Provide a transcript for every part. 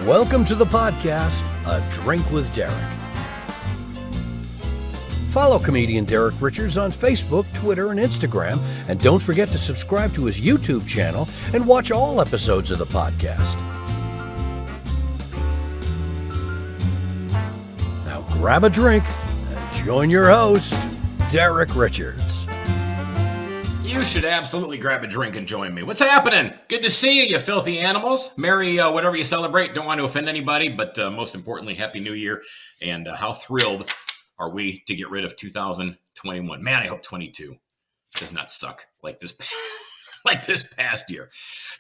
Welcome to the podcast, A Drink with Derek. Follow comedian Derek Richards on Facebook, Twitter, and Instagram, and don't forget to subscribe to his YouTube channel and watch all episodes of the podcast. Now grab a drink and join your host, Derek Richards. You should absolutely grab a drink and join me. What's happening? Good to see you, you filthy animals. Merry whatever you celebrate. Don't want to offend anybody, but most importantly, Happy New Year. And how thrilled are we to get rid of 2021? Man, I hope 22 does not suck like this past year.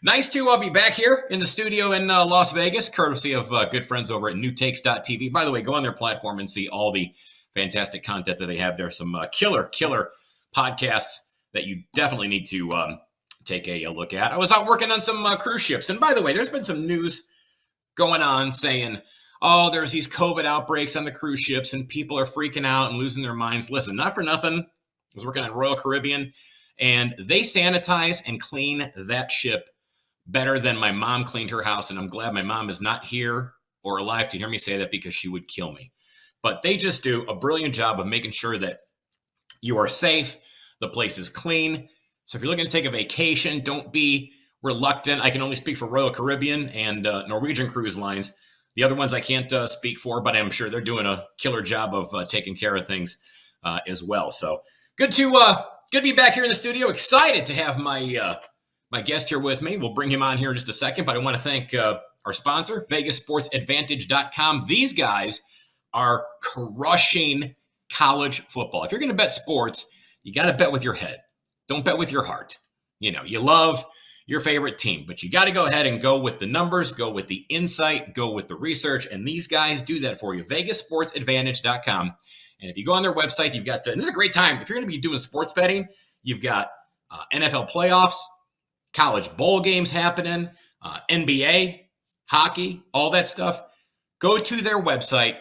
Nice to be back here in the studio in Las Vegas, courtesy of good friends over at newtakes.tv. By the way, go on their platform and see all the fantastic content that they have there. Some killer podcasts that you definitely need to take a look at. I was out working on some cruise ships. And by the way, there's been some news going on saying, oh, there's these COVID outbreaks on the cruise ships and people are freaking out and losing their minds. Listen, not for nothing. I was working on Royal Caribbean and they sanitize and clean that ship better than my mom cleaned her house. And I'm glad my mom is not here or alive to hear me say that because she would kill me. But they just do a brilliant job of making sure that you are safe. The place is clean. So if you're looking to take a vacation, don't be reluctant. I can only speak for Royal Caribbean and Norwegian Cruise Lines. The other ones I can't speak for, but I'm sure they're doing a killer job of taking care of things as well. So good to be back here in the studio. Excited to have my guest here with me. We'll bring him on here in just a second, but I want to thank our sponsor, VegasSportsAdvantage.com. These guys are crushing college football. If you're going to bet sports, you got to bet with your head. Don't bet with your heart. You know, you love your favorite team, but you got to go ahead and go with the numbers, go with the insight, go with the research, and these guys do that for you. VegasSportsAdvantage.com. And if you go on their website, you've got, and this is a great time, if you're going to be doing sports betting, you've got NFL playoffs, college bowl games happening, NBA, hockey, all that stuff. Go to their website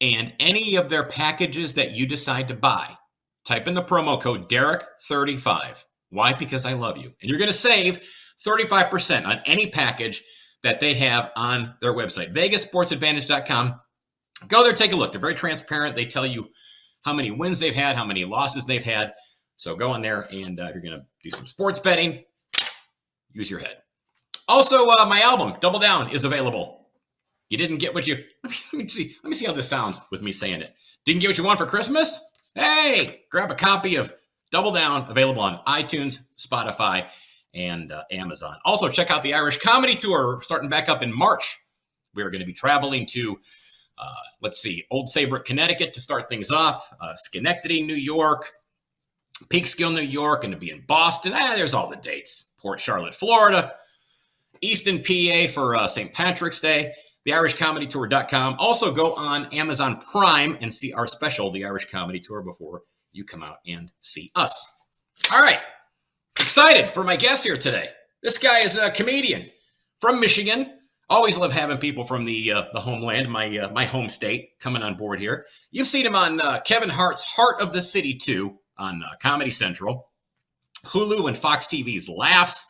and any of their packages that you decide to buy, type in the promo code Derek35. Why? Because I love you. And you're going to save 35% on any package that they have on their website. VegasSportsAdvantage.com. Go there, take a look. They're very transparent. They tell you how many wins they've had, how many losses they've had. So go on there, and if you're going to do some sports betting, use your head. Also, my album, Double Down, is available. You didn't get what you... Let me see how this sounds with me saying it. Didn't get what you want for Christmas? Hey, grab a copy of Double Down, available on iTunes, Spotify, and Amazon. Also, check out the Irish Comedy Tour starting back up in March. We are going to be traveling to, Old Saybrook, Connecticut to start things off, Schenectady, New York, Peekskill, New York, going to be in Boston. There's all the dates. Port Charlotte, Florida, Easton, PA for St. Patrick's Day. TheIrishComedyTour.com. Also go on Amazon Prime and see our special, The Irish Comedy Tour, before you come out and see us. All right. Excited for my guest here today. This guy is a comedian from Michigan. Always love having people from the homeland, my home state, coming on board here. You've seen him on Kevin Hart's Heart of the City 2 on Comedy Central, Hulu and Fox TV's Laughs.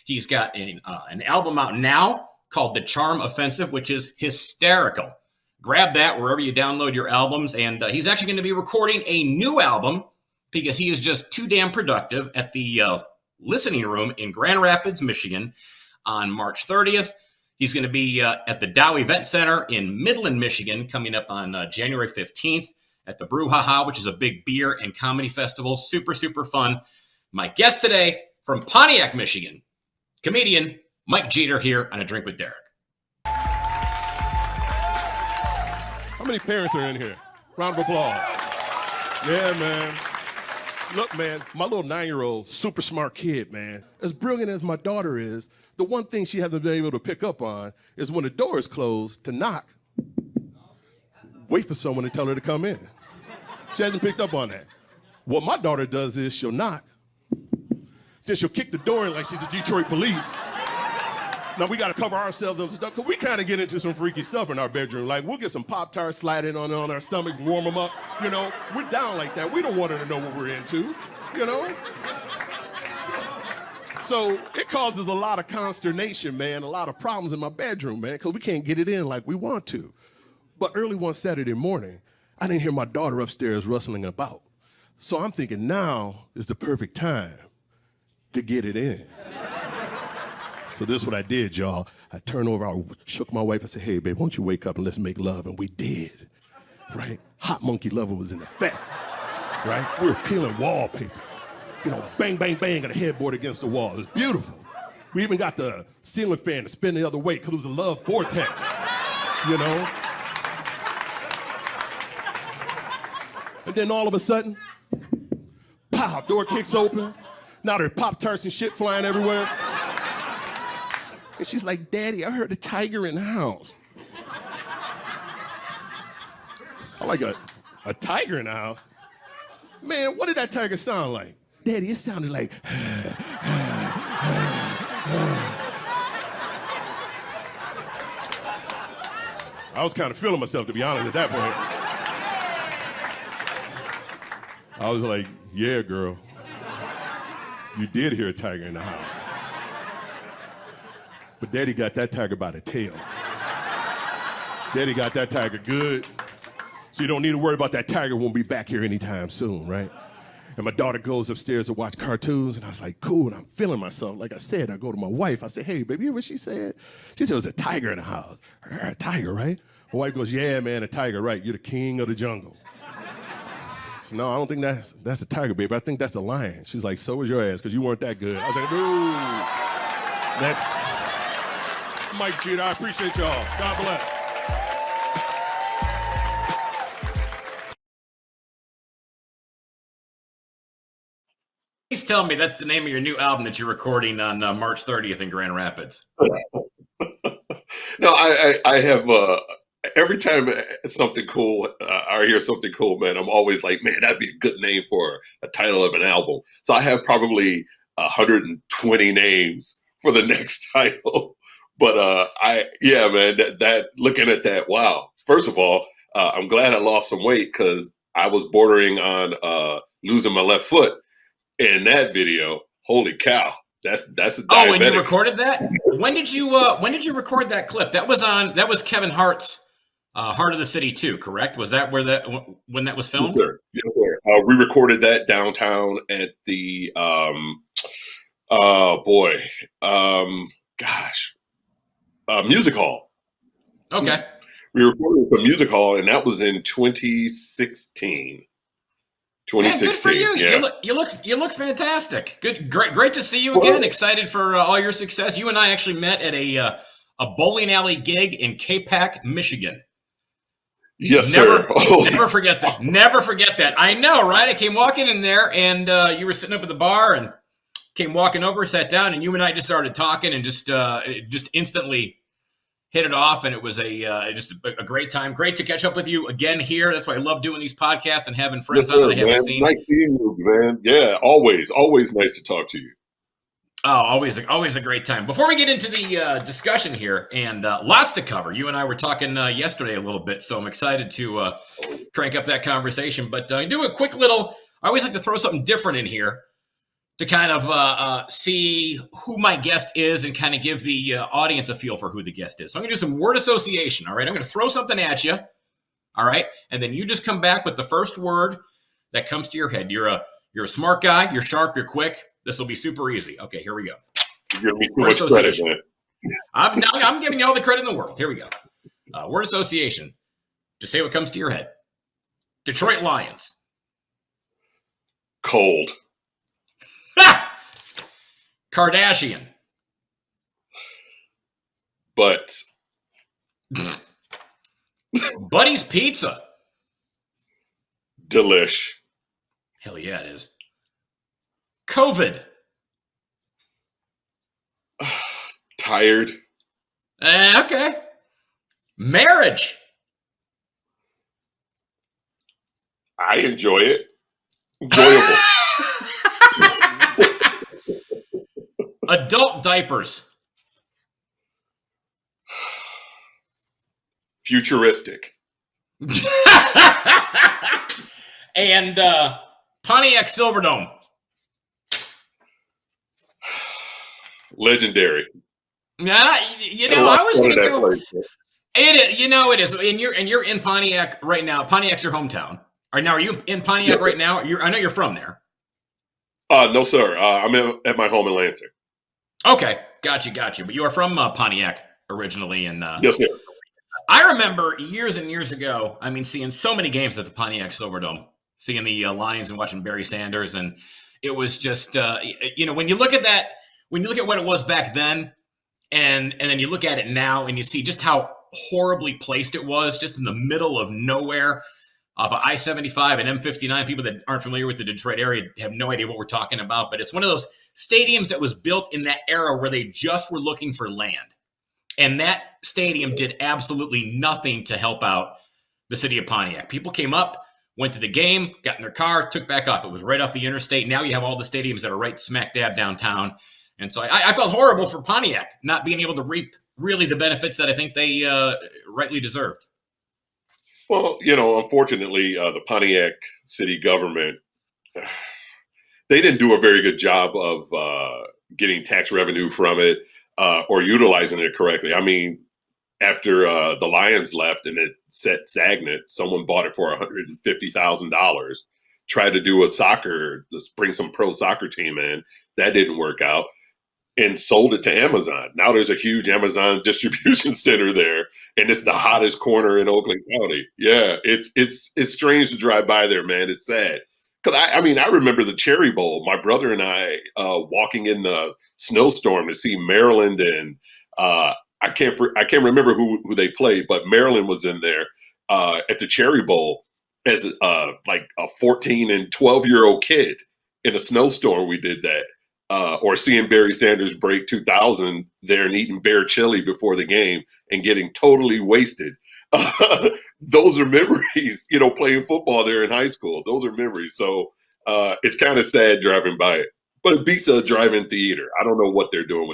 He's got an album out now called The Charm Offensive, which is hysterical. Grab that wherever you download your albums. And he's actually going to be recording a new album because he is just too damn productive at the Listening Room in Grand Rapids, Michigan on March 30th. He's going to be at the Dow Event Center in Midland, Michigan, coming up on January 15th at the Brouhaha, which is a big beer and comedy festival. Super, super fun. My guest today from Pontiac, Michigan, comedian Mike Geeter here on A Drink with Derek. How many parents are in here? Round of applause. Yeah, man. Look, man, my little 9-year-old, super smart kid, man. As brilliant as my daughter is, the one thing she hasn't been able to pick up on is when the door is closed, to knock, wait for someone to tell her to come in. She hasn't picked up on that. What my daughter does is she'll knock, then she'll kick the door in like she's the Detroit police. Now, we got to cover ourselves up and stuff, because we kind of get into some freaky stuff in our bedroom. Like, we'll get some Pop-Tarts sliding on our stomach, warm them up. You know, we're down like that. We don't want her to know what we're into, you know? So it causes a lot of consternation, man, a lot of problems in my bedroom, man, because we can't get it in like we want to. But early one Saturday morning, I didn't hear my daughter upstairs rustling about. So I'm thinking now is the perfect time to get it in. So this is what I did, y'all. I turned over, I shook my wife, I said, hey, babe, won't you wake up and let's make love? And we did, right? Hot monkey loving was in effect, right? We were peeling wallpaper. You know, bang, bang, bang, and a headboard against the wall. It was beautiful. We even got the ceiling fan to spin the other way because it was a love vortex, you know? And then all of a sudden, pow, door kicks open. Now there are Pop-Tarts and shit flying everywhere. And she's like, Daddy, I heard a tiger in the house. I'm like, a tiger in the house? Man, what did that tiger sound like? Daddy, it sounded like, I was kind of feeling myself, to be honest, at that point. I was like, yeah, girl, you did hear a tiger in the house. But Daddy got that tiger by the tail. Daddy got that tiger good, so you don't need to worry about that tiger won't be back here anytime soon, right? And my daughter goes upstairs to watch cartoons, and I was like, cool, and I'm feeling myself. Like I said, I go to my wife, I say, hey, baby, you hear what she said? She said, it was a tiger in the house. A tiger, right? My wife goes, yeah, man, a tiger, right? You're the king of the jungle. So, no, I don't think that's a tiger, baby. I think that's a lion. She's like, so was your ass, because you weren't that good. I was like, ooh. That's Mike Geeter. I appreciate y'all. God bless. Please tell me that's the name of your new album that you're recording on March 30th in Grand Rapids. No, I have, every time something cool, I hear something cool, man, I'm always like, man, that'd be a good name for a title of an album. So I have probably 120 names for the next title. But yeah, man, that looking at that, wow. First of all, I'm glad I lost some weight because I was bordering on losing my left foot. In that video, holy cow, that's a diabetic. Oh, and you recorded that? When did you record that clip? That was Kevin Hart's Heart of the City 2, correct? Was that when that was filmed? Yes, sir. Yes, sir. We recorded that downtown at the music hall. Okay. We recorded the music hall, and that was in 2016. 2016. Man, good for you. Yeah. You look fantastic. Good, great to see you again. Excited for all your success. You and I actually met at a bowling alley gig in K-Pac, Michigan. Yes, sir. Never forget that. Never forget that. I know, right? I came walking in there, and you were sitting up at the bar, and came walking over, sat down, and you and I just started talking, and just instantly hit it off, and it was just a great time. Great to catch up with you again here. That's why I love doing these podcasts and having friends on that I haven't seen. Nice seeing you, man. Yeah, always nice to talk to you. Oh, always a great time. Before we get into the discussion here, and lots to cover. You and I were talking yesterday a little bit, so I'm excited to crank up that conversation. But do a quick little. I always like to throw something different in here to kind of see who my guest is and kind of give the audience a feel for who the guest is. So I'm going to do some word association, all right? I'm going to throw something at you, all right? And then you just come back with the first word that comes to your head. You're a smart guy. You're sharp. You're quick. This will be super easy. Okay, here we go. You give me too much credit, man. I'm giving you all the credit in the world. Here we go. Word association. Just say what comes to your head. Detroit Lions. Cold. Kardashian. But. Buddy's Pizza. Delish. Hell yeah, it is. COVID. Tired. Okay. Marriage. I enjoy it. Enjoyable. Adult diapers. Futuristic. And Pontiac Silverdome. Legendary. Nah, And a lot I of was fun going in to that go. place. It is, it is. And you're in Pontiac right now. Pontiac's your hometown. Or now, are you in Yes, Pontiac sir. right now? I know you're from there. No, sir. At my home in Lansing. Okay, got you. But you are from Pontiac originally, and Yes, sir. I remember years and years ago. I mean, seeing so many games at the Pontiac Silverdome, seeing the Lions and watching Barry Sanders, and it was just, when you look at that, when you look at what it was back then, and then you look at it now, and you see just how horribly placed it was, just in the middle of nowhere, of I-75 and M59. People that aren't familiar with the Detroit area have no idea what we're talking about, but it's one of those stadiums that was built in that era where they just were looking for land. And that stadium did absolutely nothing to help out the city of Pontiac. People came up, went to the game, got in their car, took back off. It was right off the interstate. Now you have all the stadiums that are right smack dab downtown. And so I felt horrible for Pontiac not being able to reap really the benefits that I think they rightly deserved. Well, unfortunately, the Pontiac city government, they didn't do a very good job of getting tax revenue from it or utilizing it correctly. I mean, after the Lions left and it set stagnant, someone bought it for $150,000, tried to do let's bring some pro soccer team in. That didn't work out. And sold it to Amazon. Now there's a huge Amazon distribution center there, and it's the hottest corner in Oakland County. Yeah, it's strange to drive by there, man. It's sad. Because I remember the Cherry Bowl. My brother and I walking in the snowstorm to see Maryland, and I can't remember who they played, but Maryland was in there at the Cherry Bowl as like a 14 and 12-year-old kid in a snowstorm. We did that. Or seeing Barry Sanders break 2000 there and eating bear chili before the game and getting totally wasted. Those are memories, playing football there in high school. Those are memories. So it's kind of sad driving by it, but it beats a drive-in theater. I don't know what they were doing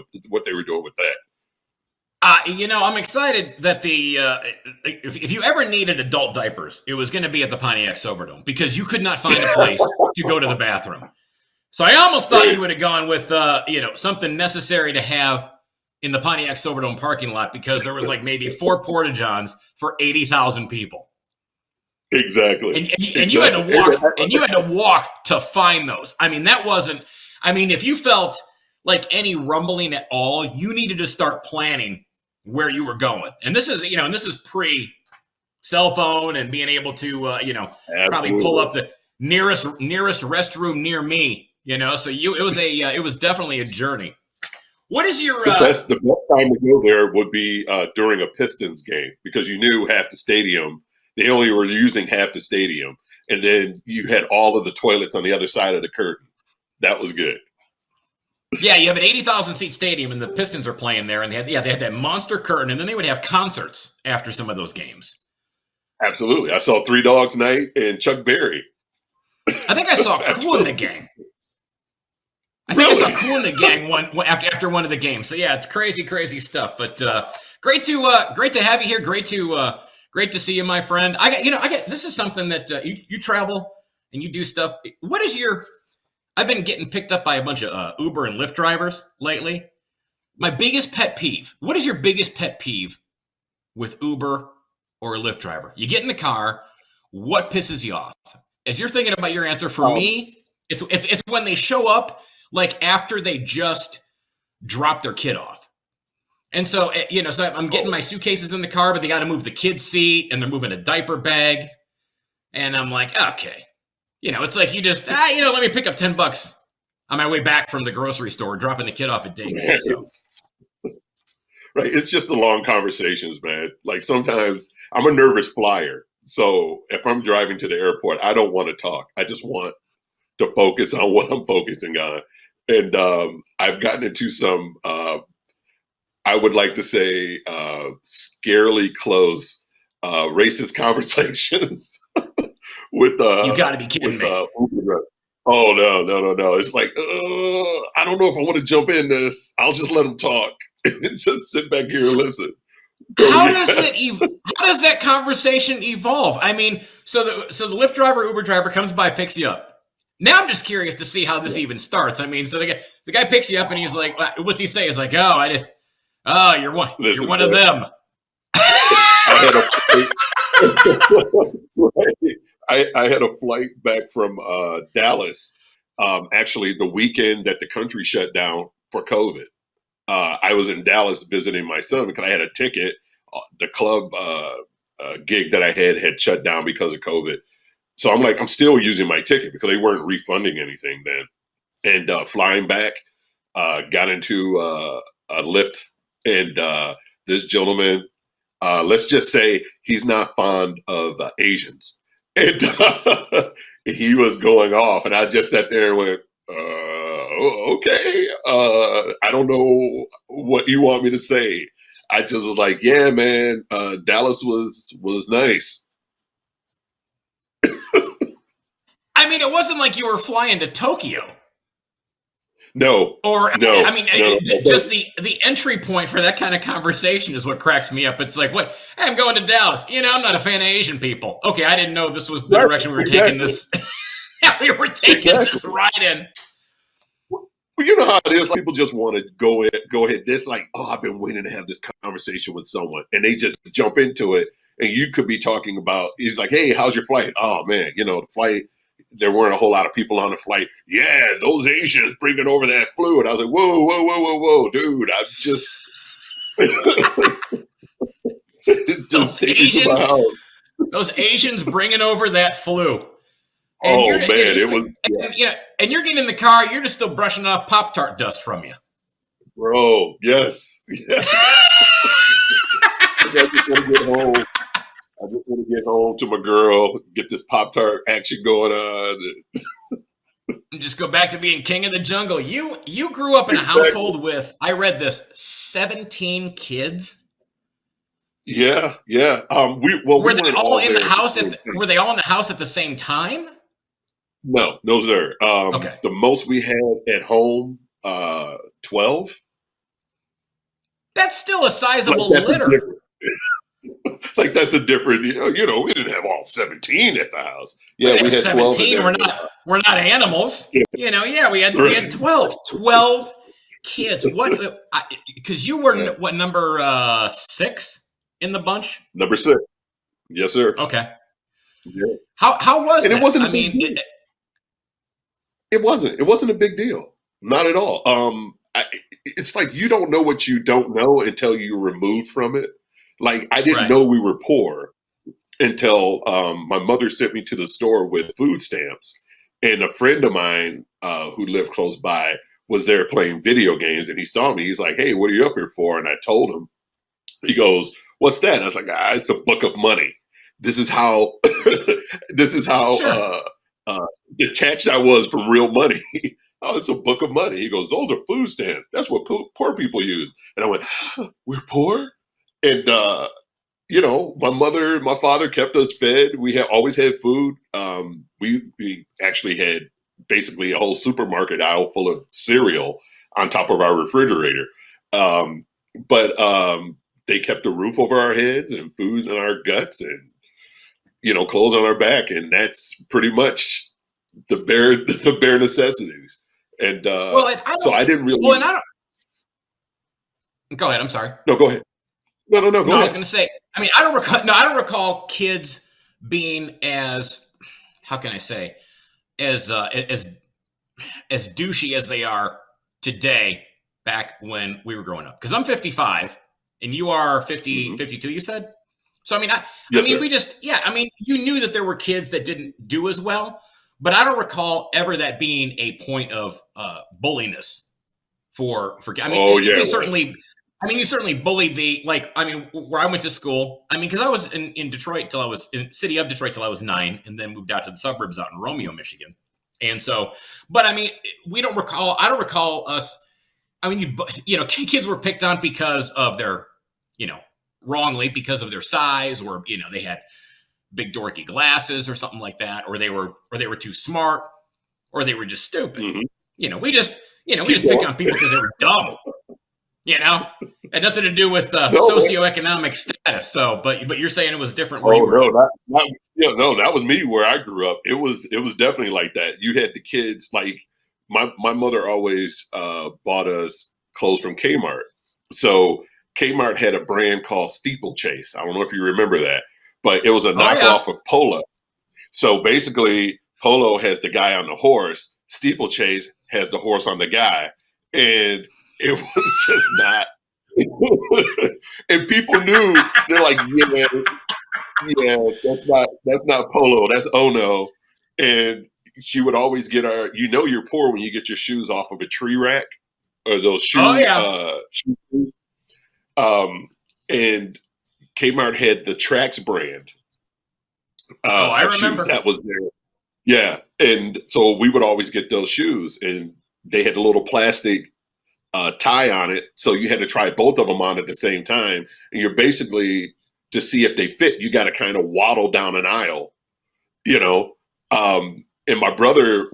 with that. I'm excited that if you ever needed adult diapers, it was going to be at the Pontiac Silverdome because you could not find a place to go to the bathroom. So I almost thought you would have gone with, something necessary to have in the Pontiac Silverdome parking lot because there was like maybe 4 porta-johns for 80,000 people. Exactly. And you had to walk to find those. I mean, if you felt like any rumbling at all, you needed to start planning where you were going. And this is pre cell phone and being able to, probably pull up the nearest restroom near me. So it was definitely a journey. What is your the best time to go there would be during a Pistons game because you knew half the stadium. They only were using half the stadium, and then you had all of the toilets on the other side of the curtain. That was good. Yeah, you have an 80,000 seat stadium, and the Pistons are playing there, and they had that monster curtain, and then they would have concerts after some of those games. Absolutely, I saw Three Dogs Night and Chuck Berry. I think I saw Kool in the Gang. I saw Kool in the Gang after one of the games. So yeah, it's crazy stuff. But great to have you here. Great to see you, my friend. This is something that you travel and you do stuff. I've been getting picked up by a bunch of Uber and Lyft drivers lately. My biggest pet peeve. What is your biggest pet peeve with Uber or a Lyft driver? You get in the car. What pisses you off? As you're thinking about your answer, for me, it's when they show up like after they just dropped their kid off. And so, so I'm getting my suitcases in the car, but they got to move the kid's seat and they're moving a diaper bag. And I'm like, okay, it's like you just, let me pick up $10 on my way back from the grocery store, dropping the kid off at daycare. So. Right. It's just the long conversations, man. Like sometimes I'm a nervous flyer. So if I'm driving to the airport, I don't want to talk. I just want to focus on what I'm focusing on. And I've gotten into some, I would like to say, scarily close racist conversations with you got to be kidding me. Oh, no. It's like, I don't know if I want to jump in this. I'll just let them talk and just sit back here and listen. How does that conversation evolve? I mean, so the Lyft driver, Uber driver comes by, picks you up. Now I'm just curious to see how this even starts. I mean, so the guy picks you up and he's like, what's he say? He's like, oh, you're one of them. I had a flight back from Dallas. Actually, the weekend that the country shut down for COVID, I was in Dallas visiting my son because I had a ticket. The club gig that I had shut down because of COVID. So I'm like, I'm still using my ticket because they weren't refunding anything then. And flying back, got into a lift, and this gentleman, let's just say he's not fond of Asians. And he was going off, and I just sat there and went, okay, I don't know what you want me to say. I just was like, yeah, man, Dallas was nice. I mean, it wasn't like you were flying to Tokyo. No. I mean, just the entry point for that kind of conversation is what cracks me up. It's like, what? Hey, I'm going to Dallas. I'm not a fan of Asian people. Okay, I didn't know this was the direction we were taking this. We were taking this ride in. Well, you know how it is. Like, people just want to go ahead. It's like, oh, I've been waiting to have this conversation with someone, and they just jump into it. And you could be talking about, he's like, hey, how's your flight? Oh man, the flight. There weren't a whole lot of people on the flight. Yeah, those Asians bringing over that flu. And I was like, whoa, dude, I'm just those Asians bringing over that flu. And it was. And you're getting in the car. You're just still brushing off Pop-Tart dust from you, bro. Yes. I just want to get home. I just want to get home to my girl, get this Pop-Tart action going on. And just go back to being king of the jungle. You grew up in a household with, I read this, 17 kids. Yeah. Were they all in the house? Were they all in the house at the same time? No, sir. Okay. The most we had at home, 12. That's still a sizable litter. Like, that's the difference. We didn't have all 17 at the house. Yeah, we had 17. 12. We're not animals. Yeah. We had 12 kids. What? Because you were what, number 6 in the bunch? Number 6. Yes, sir. Okay. Yeah. How was and that? It wasn't. It wasn't. It wasn't a big deal. Not at all. It's like you don't know what you don't know until you're removed from it. Like, I didn't know we were poor until my mother sent me to the store with food stamps. And a friend of mine who lived close by was there playing video games, and he saw me. He's like, hey, what are you up here for? And I told him. He goes, what's that? I was like, it's a book of money. This is how Sure. detached I was from real money. Oh, it's a book of money. He goes, those are food stamps. That's what poor people use. And I went, we're poor? And, my mother and my father kept us fed. We always had food. We actually had basically a whole supermarket aisle full of cereal on top of our refrigerator. But they kept a roof over our heads and food in our guts and, clothes on our back. And that's pretty much the bare necessities. And so I didn't really. Well, and I don't. Go ahead. I'm sorry. No, go ahead. No, go ahead. I was going to say, I mean, I don't recall kids being as, how can I say, as douchey as they are today back when we were growing up. Because I'm 55 and you are 50, 52, you said? So, I mean, you knew that there were kids that didn't do as well, but I don't recall ever that being a point of bulliness for I mean, you certainly bullied where I went to school. I mean, because I was in Detroit till I was in city of Detroit till I was 9, and then moved out to the suburbs out in Romeo, Michigan. And so, but I mean, I don't recall us. I mean, kids were picked on because of their, wrongly because of their size, or they had big dorky glasses or something like that, or they were too smart, or they were just stupid. We just pick on people because they were dumb. You know, had nothing to do with No, man. socioeconomic status. So, but you're saying it was different where Oh you were no, at. no, that was me where I grew up. It was definitely like that. You had the kids like my mother always bought us clothes from Kmart. So Kmart had a brand called Steeplechase. I don't know if you remember that, but it was a Oh yeah. knockoff of Polo. So basically, Polo has the guy on the horse. Steeplechase has the horse on the guy, and it was just not. And people knew they're like, yeah, yeah, that's not Polo. That's Ono. And she would always get our. You know, you're poor when you get your shoes off of a tree rack or those Oh yeah. shoe. Um, and Kmart had the Trax brand Oh, I of shoes. remember. That was their. Yeah, and so we would always get those shoes, and they had a little plastic tie on it, so you had to try both of them on at the same time, and you're basically to see if they fit, you got to kind of waddle down an aisle, you know. And my brother,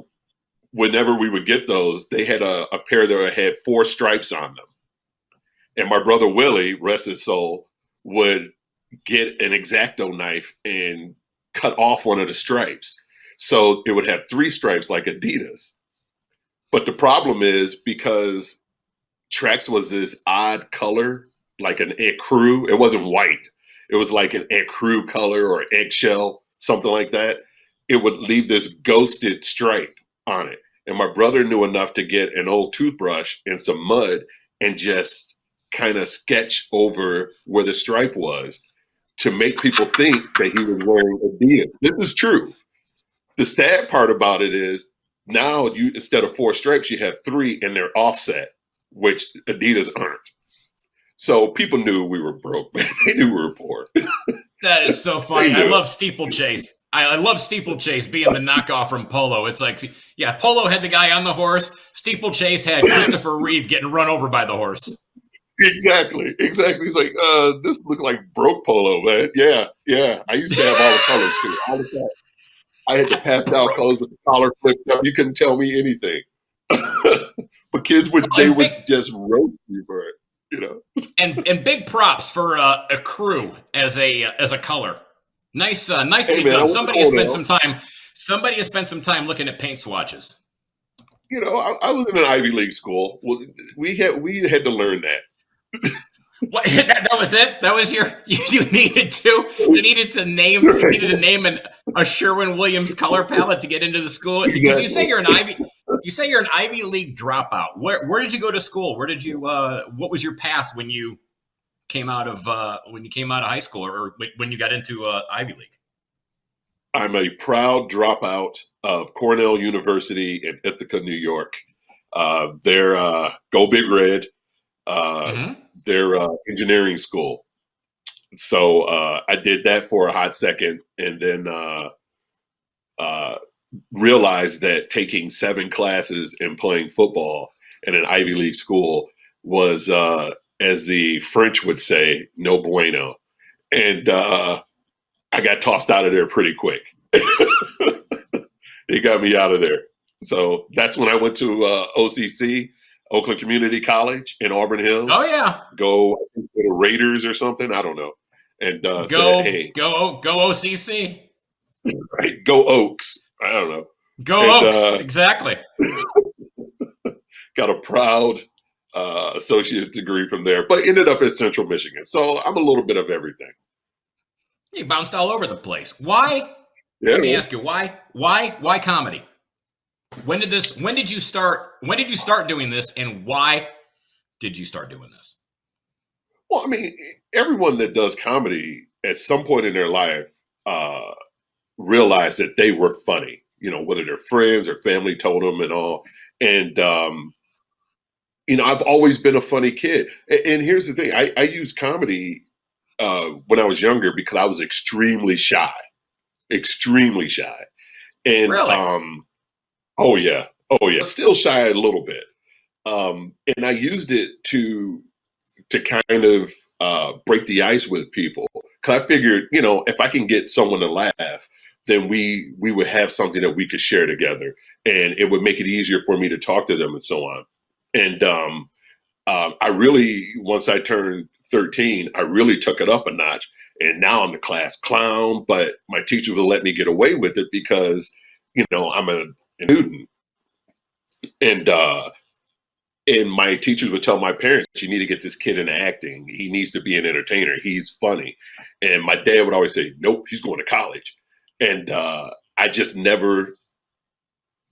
whenever we would get those, they had a pair that had 4 stripes on them, and my brother Willie, rest his soul, would get an X-Acto knife and cut off one of the stripes. So it would have 3 stripes like Adidas. But the problem is because Trax was this odd color, like an ecru. It wasn't white. It was like an ecru color or eggshell, something like that. It would leave this ghosted stripe on it. And my brother knew enough to get an old toothbrush and some mud and just kind of sketch over where the stripe was to make people think that he was wearing Adidas. This is true. The sad part about it is now you instead of 4 stripes, you have 3 and they're offset, which Adidas aren't. So people knew we were broke. They knew we were poor. That is so They funny. I knew. love Steeplechase. I love Steeplechase being the knockoff from Polo. It's like, yeah, Polo had the guy on the horse. Steeplechase had Christopher Reeve getting run over by the horse. Exactly. He's like, this looked like broke Polo, man. Yeah, yeah. I used to have all the colors too. All the time. I had the pastel colors with the collar flipped up. You couldn't tell me anything. But kids would And would just roast me for it, you know. and big props for a crew as a color. Hey Nicely man, I done. went to Cornell. Somebody has spent some time looking at paint swatches. You know, I was in an Ivy League school. Well, we had to learn that. What, that was it? That was your you needed to name a Sherwin-Williams color palette to get into the school, because you say Exactly. you're an Ivy League dropout. Where did you go to school? Where did you what was your path when you came out of high school, or when you got into Ivy League? I'm a proud dropout of Cornell University in Ithaca, New York. They're Go Big Red. Mm-hmm. Their engineering school. So I did that for a hot second, and then realized that taking 7 classes and playing football in an Ivy League school was, as the French would say, no bueno. And I got tossed out of there pretty quick. It got me out of there. So that's when I went to OCC, Oakland Community College in Auburn Hills. Oh yeah, Go to the Raiders or something. I don't know. And said, hey, go OCC, right, go Oaks. I don't know. go And Oaks. Exactly. got a proud associate's degree from there, but ended up at Central Michigan. So I'm a little bit of everything. You bounced all over the place. Why? Yeah. Let me ask you, why comedy? When did you start doing this, and why did you start doing this? Well, I mean, everyone that does comedy at some point in their life realized that they were funny, you know, whether their friends or family told them and all. And, you know, I've always been a funny kid. And here's the thing. I used comedy when I was younger because I was extremely shy. And, Really? oh yeah. Still shy a little bit. And I used it to kind of break the ice with people. Cause I figured, you know, if I can get someone to laugh, then we would have something that we could share together, and it would make it easier for me to talk to them and so on. And I really, once I turned 13, I really took it up a notch. And now I'm the class clown, but my teacher will let me get away with it because, I'm a student. And my teachers would tell my parents, you need to get this kid into acting. He needs to be an entertainer. He's funny. And my dad would always say, nope, he's going to college. And I just never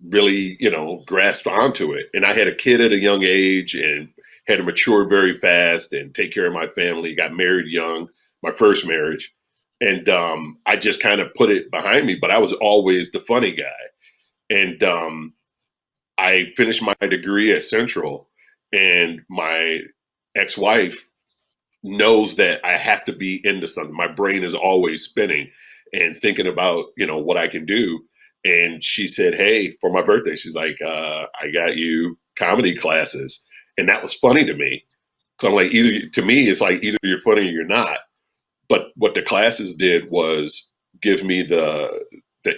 really, grasped onto it. And I had a kid at a young age and had to mature very fast and take care of my family, got married young, my first marriage. And I just kind of put it behind me, but I was always the funny guy. And I finished my degree at Central, and my ex-wife knows that I have to be into something. My brain is always spinning and thinking about, what I can do. And she said, hey, for my birthday, she's like, I got you comedy classes. And that was funny to me. So I'm like, to me, it's like either you're funny or you're not. But what the classes did was give me the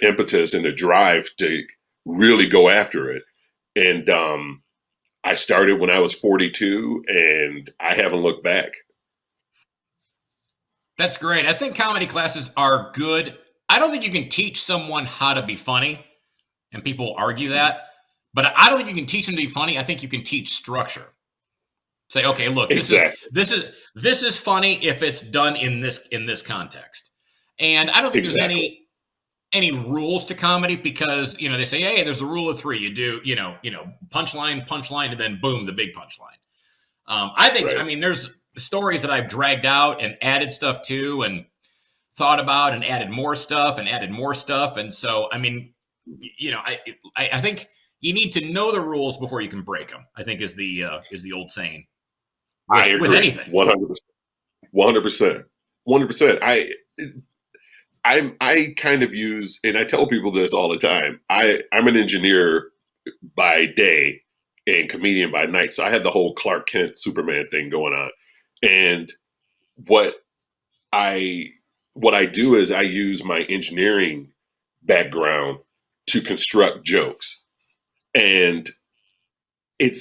impetus and the drive to really go after it. And I started when I was 42, and I haven't looked back. That's great. I think comedy classes are good. I don't think you can teach someone how to be funny, and people argue that. But I don't think you can teach them to be funny. I think you can teach structure. Say, okay, look, this is funny if it's done in this context. And I don't think there's any rules to comedy because, they say, hey, there's a rule of three. You do, punchline, and then boom, the big punchline. I think, right. There's stories that I've dragged out and added stuff to and thought about and added more stuff. And so, I think you need to know the rules before you can break them, I think is the old saying. I agree. With anything. 100%. I kind of use, and I tell people this all the time, I'm an engineer by day and comedian by night. So I have the whole Clark Kent Superman thing going on. And what I do is I use my engineering background to construct jokes. And to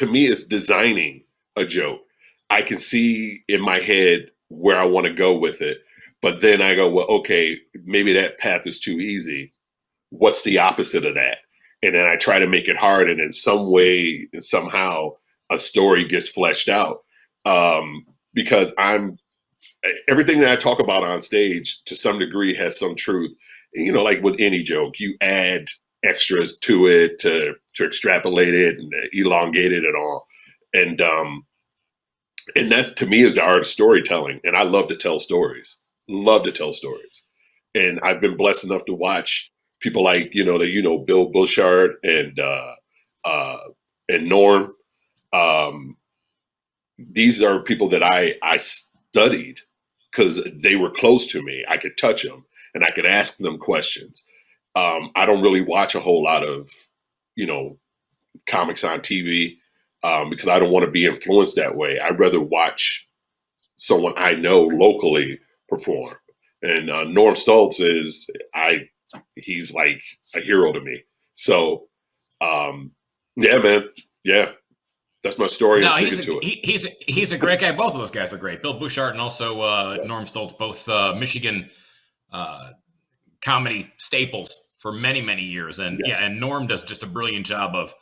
me, it's designing a joke. I can see in my head where I want to go with it. But then I go, well, okay, maybe that path is too easy. What's the opposite of that? And then I try to make it hard. And in some way, and somehow a story gets fleshed out. Because everything that I talk about on stage to some degree has some truth. Like with any joke, you add extras to it to extrapolate it and elongate it and all. And that to me is the art of storytelling. And I love to tell stories. And I've been blessed enough to watch people like, Bill Bushard and Norm. These are people that I studied because they were close to me. I could touch them and I could ask them questions. I don't really watch a whole lot of, comics on TV because I don't want to be influenced that way. I'd rather watch someone I know locally perform. And Norm Stoltz he's like a hero to me. So, yeah, man. Yeah. That's my story. No, he's a great guy. Both of those guys are great. Bill Bushart and also Norm Stoltz, both Michigan comedy staples for many, many years. And and Norm does just a brilliant job of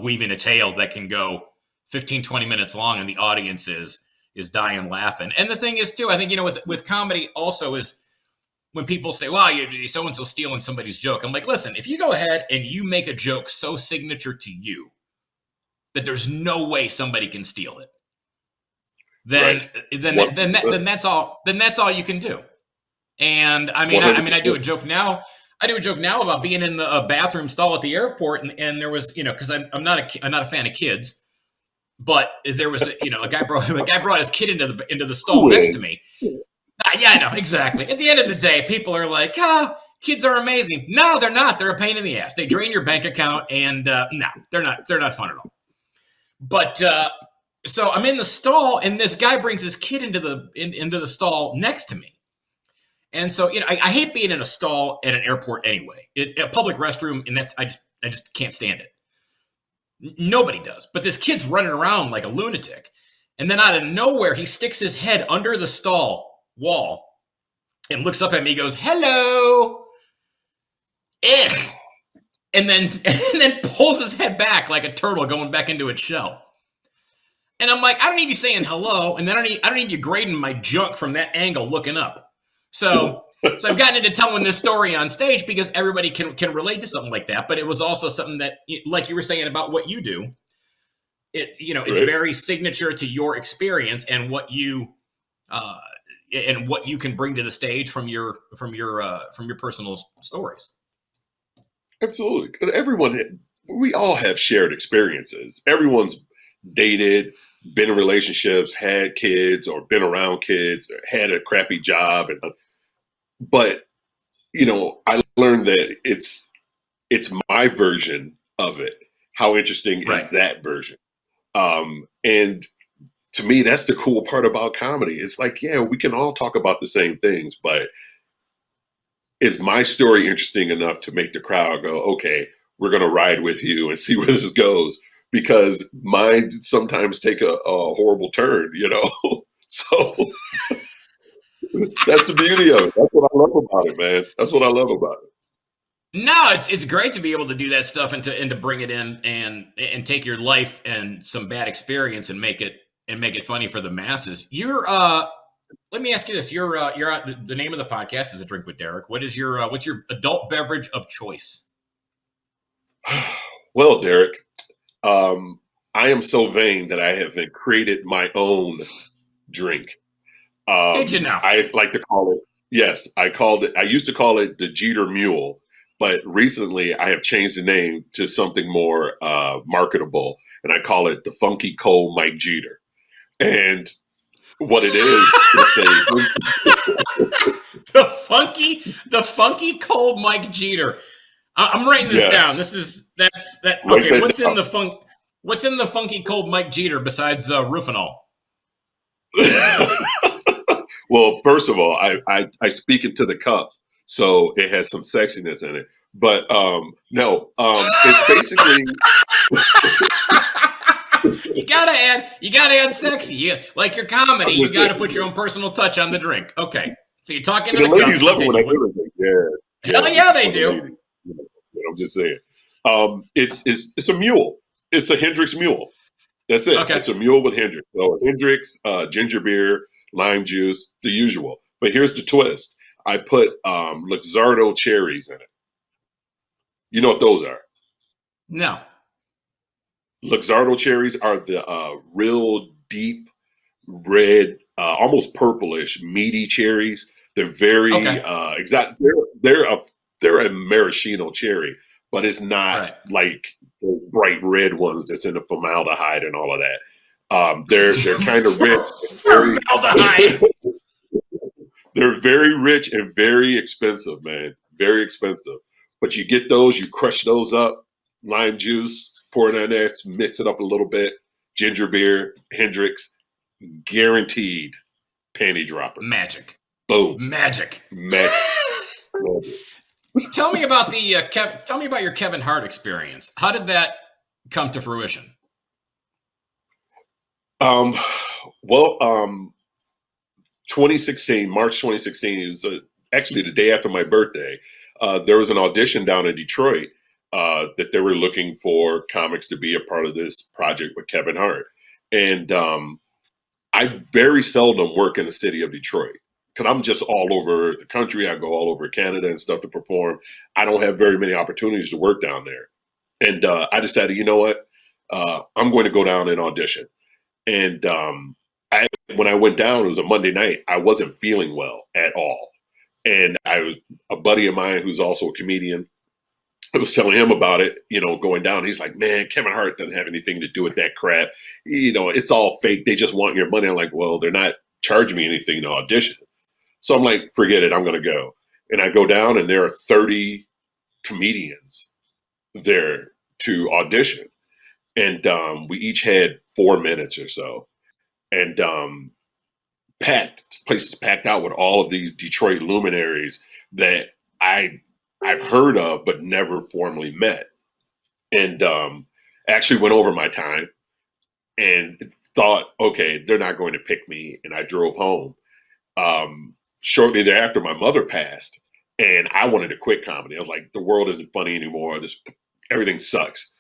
weaving a tale that can go 15, 20 minutes long, and the audience is dying laughing. And the thing is, too, I think, with comedy also is when people say, well, so-and-so stealing somebody's joke. I'm like, listen, if you go ahead and you make a joke so signature to you that there's no way somebody can steal it, then that's all you can do. And I do a joke now. About being in the bathroom stall at the airport, and there was, because I'm not a fan of kids, but there was, a guy brought his kid into the stall next to me. Yeah, I know, exactly. At the end of the day, people are like, kids are amazing. No, they're not. They're a pain in the ass. They drain your bank account, and no, they're not fun at all. But so I'm in the stall, and this guy brings his kid into the stall next to me. And so, I hate being in a stall at an airport anyway. A public restroom, and I just can't stand it. Nobody does. But this kid's running around like a lunatic. And then out of nowhere, he sticks his head under the stall wall and looks up at me. He goes, "Hello." Ugh. And then pulls his head back like a turtle going back into its shell. And I'm like, I don't need you saying hello, and then I don't need you grading my junk from that angle looking up. So I've gotten into telling this story on stage because everybody can relate to something like that. But it was also something that, like you were saying about what you do, it's very signature to your experience and what you can bring to the stage from your personal stories. Absolutely. 'Cause we all have shared experiences. Everyone's dated, been in relationships, had kids, or been around kids, or had a crappy job. But I learned that it's my version of it. How interesting is that version? And to me, that's the cool part about comedy. It's like, yeah, we can all talk about the same things, but is my story interesting enough to make the crowd go, okay, we're going to ride with you and see where this goes? Because mine sometimes take a horrible turn, So that's the beauty of it. That's what I love about it, man. That's what I love about it. No, it's great to be able to do that stuff and to bring it in and take your life and some bad experience and make it funny for the masses. Let me ask you this: you're the name of the podcast is A Drink with Derek. What's your adult beverage of choice? Well, Derek, I am so vain that I have created my own drink. Did you know? I like to call it. Yes, I used to call it the Geeter Mule, but recently I have changed the name to something more marketable, and I call it the Funky Cold Mike Geeter. And what it is, the funky cold Mike Geeter. I'm writing this down. That's okay. What's in the funky cold Mike Geeter besides Rufinol? Well, first of all, I speak into the cup, so it has some sexiness in it. But no, it's basically. You gotta add sexy. Like your comedy, you gotta put your own personal touch on the drink. Okay, so you're talking to the ladies love it when I do it. Yeah, hell yeah, they do. I'm just saying, it's a mule. It's a Hendrix mule. That's it. Okay. It's a mule with Hendrix. So Hendrix, ginger beer, lime juice, the usual. But here's the twist: I put Luxardo cherries in it. You know what those are? No. Luxardo cherries are the real deep red, almost purplish, meaty cherries. They're very exact. They're a maraschino cherry, but it's not like the bright red ones that's in the formaldehyde and all of that. They're kind of rich. Formaldehyde. They're very rich and very expensive, man. Very expensive. But you get those, you crush those up, lime juice. Pour it in there, mix it up a little bit. Ginger beer, Hendrix, guaranteed panty dropper. Magic. Boom. Magic. Magic. Tell me about your Kevin Hart experience. How did that come to fruition? Well, 2016, March 2016, it was actually the day after my birthday. There was an audition down in Detroit. That they were looking for comics to be a part of this project with Kevin Hart. And I very seldom work in the city of Detroit because I'm just all over the country. I go all over Canada and stuff to perform. I don't have very many opportunities to work down there. And I decided, you know what? I'm going to go down and audition. And when I went down, it was a Monday night. I wasn't feeling well at all. And I was a buddy of mine who's also a comedian. I was telling him about it, going down. He's like, man, Kevin Hart doesn't have anything to do with that crap. It's all fake. They just want your money. I'm like, well, they're not charging me anything to audition. So I'm like, forget it. I'm going to go. And I go down and there are 30 comedians there to audition. And we each had 4 minutes or so. And place is packed out with all of these Detroit luminaries that I've heard of, but never formally met. And actually went over my time and thought, okay, they're not going to pick me. And I drove home. Shortly thereafter, my mother passed, and I wanted to quit comedy. I was like, the world isn't funny anymore. Everything sucks.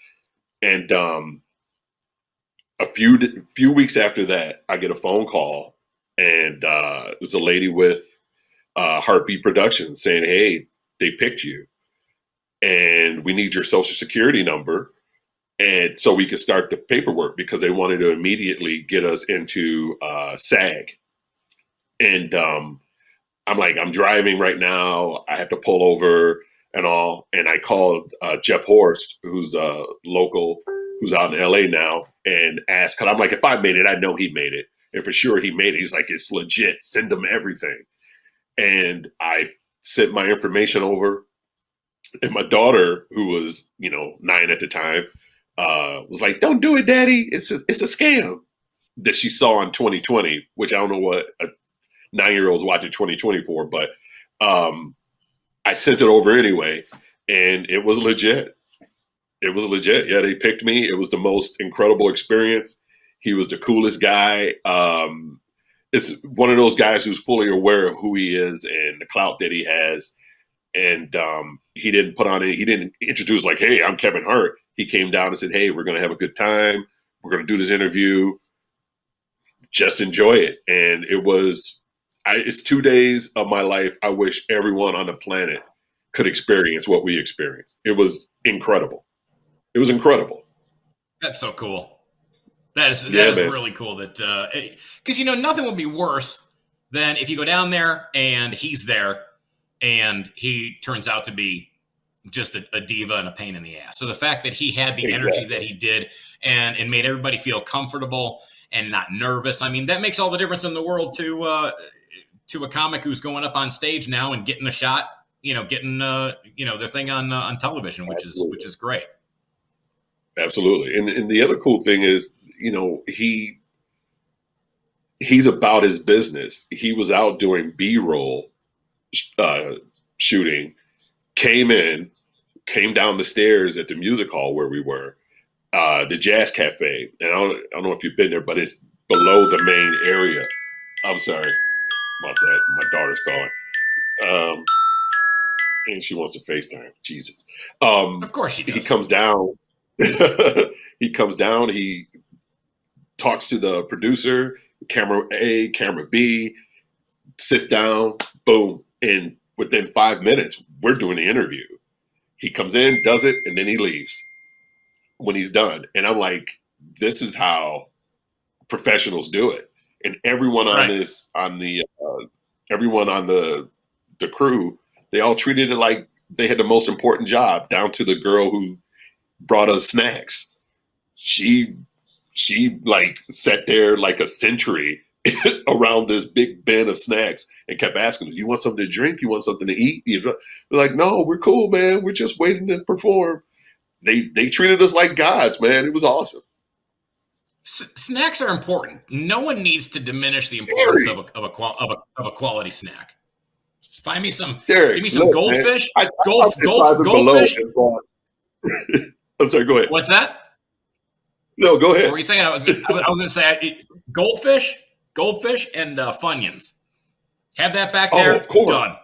And a few weeks after that, I get a phone call, and it was a lady with Heartbeat Productions saying, hey, they picked you, and we need your social security number. And so we could start the paperwork, because they wanted to immediately get us into SAG. And I'm like, I'm driving right now. I have to pull over and all. And I called Jeff Horst, who's local, who's out in LA now, and asked, because I'm like, if I made it, I know he made it. And for sure he made it. He's like, it's legit. Send him everything. And I sent my information over. And my daughter, who was, 9 at the time, was like, don't do it, Daddy. It's a scam, that she saw in 2020, which I don't know what a 9-year-old's watching 2020 for, but I sent it over anyway, and it was legit. It was legit. Yeah, they picked me. It was the most incredible experience. He was the coolest guy. It's one of those guys who's fully aware of who he is and the clout that he has. And he didn't put on he didn't introduce like, hey, I'm Kevin Hart. He came down and said, hey, we're going to have a good time. We're going to do this interview. Just enjoy it. And it's 2 days of my life I wish everyone on the planet could experience what we experienced. It was incredible. It was incredible. That's so cool. That is really cool. That because nothing would be worse than if you go down there and he's there and he turns out to be just a diva and a pain in the ass. So the fact that he had the energy that he did and made everybody feel comfortable and not nervous, I mean, that makes all the difference in the world to a comic who's going up on stage now and getting a shot, getting their thing on television, which is great. Absolutely. And the other cool thing is, he's about his business. He was out doing B-roll shooting, came down the stairs at the music hall where we were, the Jazz Cafe. And I don't know if you've been there, but it's below the main area. I'm sorry about that. My daughter's calling. And she wants to FaceTime. Jesus. Of course she does. He comes down. He talks to the producer, camera A, camera B, sits down, boom. And within 5 minutes, we're doing the interview. He comes in, does it, and then he leaves when he's done. And I'm like, this is how professionals do it. And everyone everyone on the crew, they all treated it like they had the most important job, down to the girl who brought us snacks. She like sat there like a century around this big bin of snacks and kept asking us, you want something to drink? You want something to eat? We're like, no, we're cool, man. We're just waiting to perform. They treated us like gods, man. It was awesome. Snacks are important. No one needs to diminish the importance of a quality snack. Find me some. Derek, give me some goldfish. Goldfish. I'm sorry. Go ahead. What's that? No, go ahead. What were you saying? I was going to say goldfish, and Funyuns. Have that back there. Of course. Done.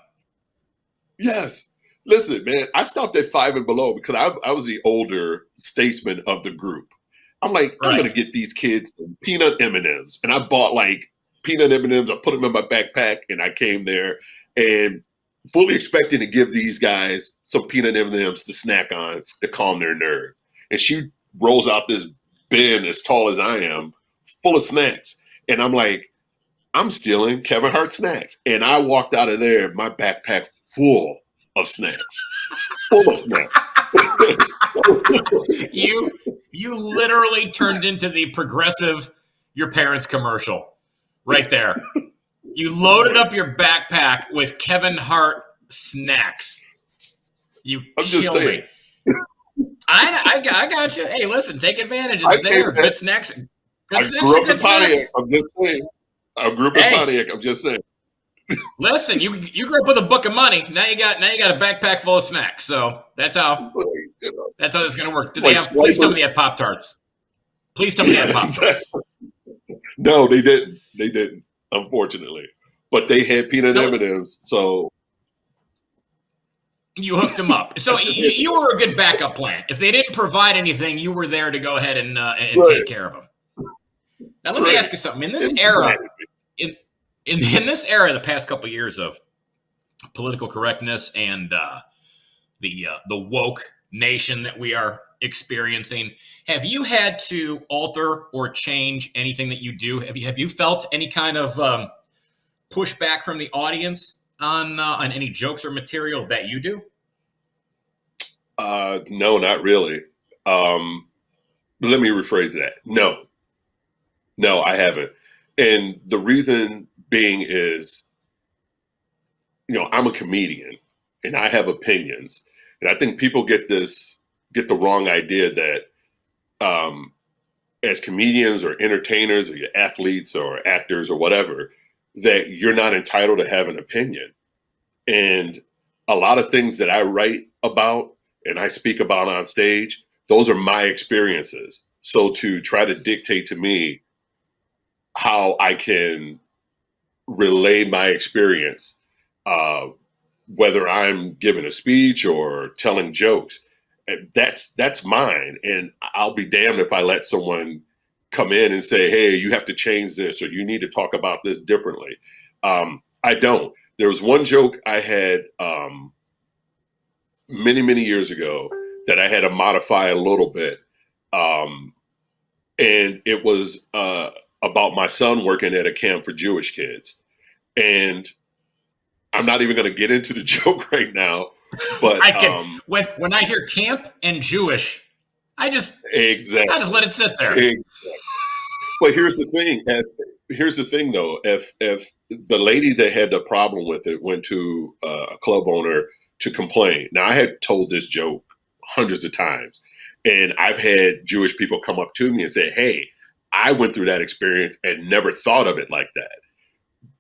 Yes. Listen, man. I stopped at Five and Below because I was the older statesman of the group. I'm like, I'm going to get these kids some peanut M&Ms, and I bought like peanut M&Ms. I put them in my backpack, and I came there and fully expecting to give these guys some peanut M&Ms to snack on to calm their nerve. And she rolls out this bin as tall as I am, full of snacks. And I'm like, I'm stealing Kevin Hart snacks. And I walked out of there, my backpack full of snacks. Full of snacks. You literally turned into the Progressive Your Parents commercial right there. You loaded up your backpack with Kevin Hart snacks. I'm just saying. I got you. Hey, listen, take advantage. It's there. Good snacks. Good snacks are good snacks. I'm just saying. I grew up in Pontiac. I'm just saying. Listen, you grew up with a book of money. Now you got a backpack full of snacks. So that's how. You know, That's how it's going to work. Do it's they like have? Please tell me Swiper. they had Pop-Tarts. Please tell me they had Pop-Tarts. No, they didn't. They didn't, unfortunately. But they had peanut No, M&Ms. So you hooked them up. So you were a good backup plan. If they didn't provide anything, you were there to go ahead and right, take care of them. Now, let me right. ask you something. In this It was era, bad. in this era, the past couple of years of political correctness and the woke nation that we are experiencing, have you had to alter or change anything that you do? Have you felt any kind of pushback from the audience on any jokes or material that you do? No, not really. Let me rephrase that. No, I haven't. And the reason being is, I'm a comedian and I have opinions. And I think people get the wrong idea that as comedians or entertainers or athletes or actors or whatever, that you're not entitled to have an opinion. And a lot of things that I write about and I speak about on stage, those are my experiences. So to try to dictate to me how I can relay my experience, uh, whether I'm giving a speech or telling jokes, that's mine. And I'll be damned if I let someone come in and say, "Hey, you have to change this," or "You need to talk about this differently." I don't. There was one joke I had many years ago that I had to modify a little bit, and it was about my son working at a camp for Jewish kids. And I'm not even going to get into the joke right now, but I can when I hear camp and Jewish, I just exactly. let it sit there. Exactly. But here's the thing. Here's the thing, though. If the lady that had the problem with it went to a club owner to complain, now I had told this joke hundreds of times, and I've had Jewish people come up to me and say, "Hey, I went through that experience and never thought of it like that."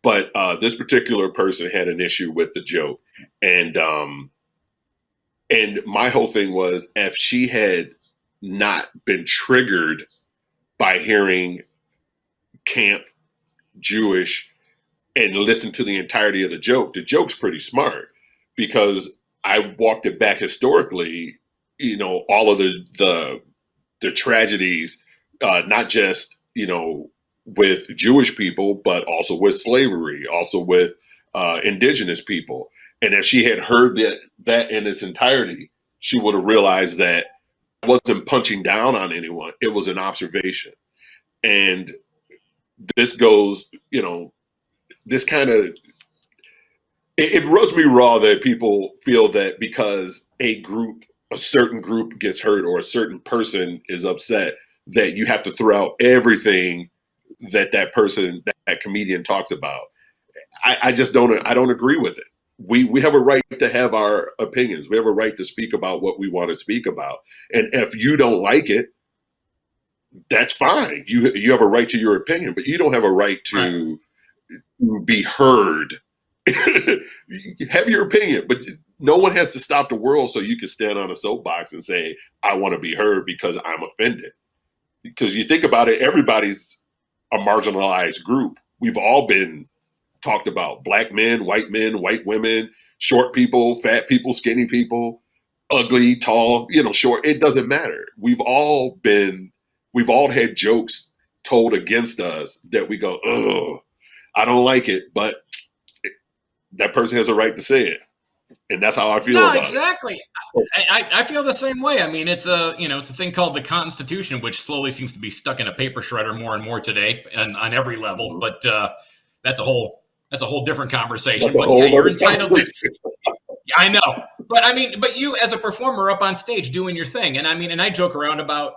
But this particular person had an issue with the joke, and my whole thing was, if she had not been triggered by hearing camp Jewish and listened to the entirety of the joke's pretty smart, because I walked it back historically, all of the tragedies, not just, with Jewish people, but also with slavery, also with indigenous people. And if she had heard that in its entirety, she would have realized that I wasn't punching down on anyone. It was an observation. And this goes, this kind of, it rubs me raw that people feel that because a certain group gets hurt or a certain person is upset, that you have to throw out everything that person, that comedian talks about. I just I don't agree with it. We have a right to have our opinions. We have a right to speak about what we want to speak about. And if you don't like it, that's fine. You have a right to your opinion, but you don't have a right to be heard. Have your opinion, but no one has to stop the world so you can stand on a soapbox and say, "I want to be heard because I'm offended." Because you think about it, everybody's a marginalized group. We've all been talked about: black men, white women, short people, fat people, skinny people, ugly, tall, short. It doesn't matter. We've all had jokes told against us that we go, "Oh, I don't like it," but that person has a right to say it. And that's how I feel No, about exactly. I feel the same way. I mean, it's a thing called the Constitution, which slowly seems to be stuck in a paper shredder more and more today, and on every level. But that's a whole different conversation. But yeah, you're entitled to. I know, but you as a performer up on stage doing your thing, and I joke around about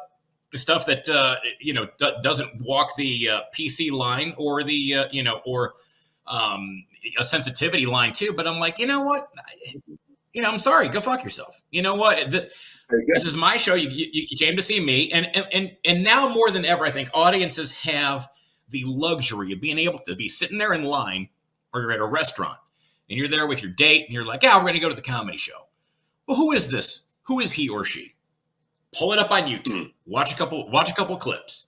stuff that doesn't walk the PC line or the or a sensitivity line too. But I'm like, you know what? I'm sorry. Go fuck yourself. You know what? This is my show. You came to see me, and now more than ever, I think audiences have the luxury of being able to be sitting there in line, or you're at a restaurant, and you're there with your date, and you're like, "Yeah, we're going to go to the comedy show." Well, who is this? Who is he or she? Pull it up on YouTube. Watch a couple clips.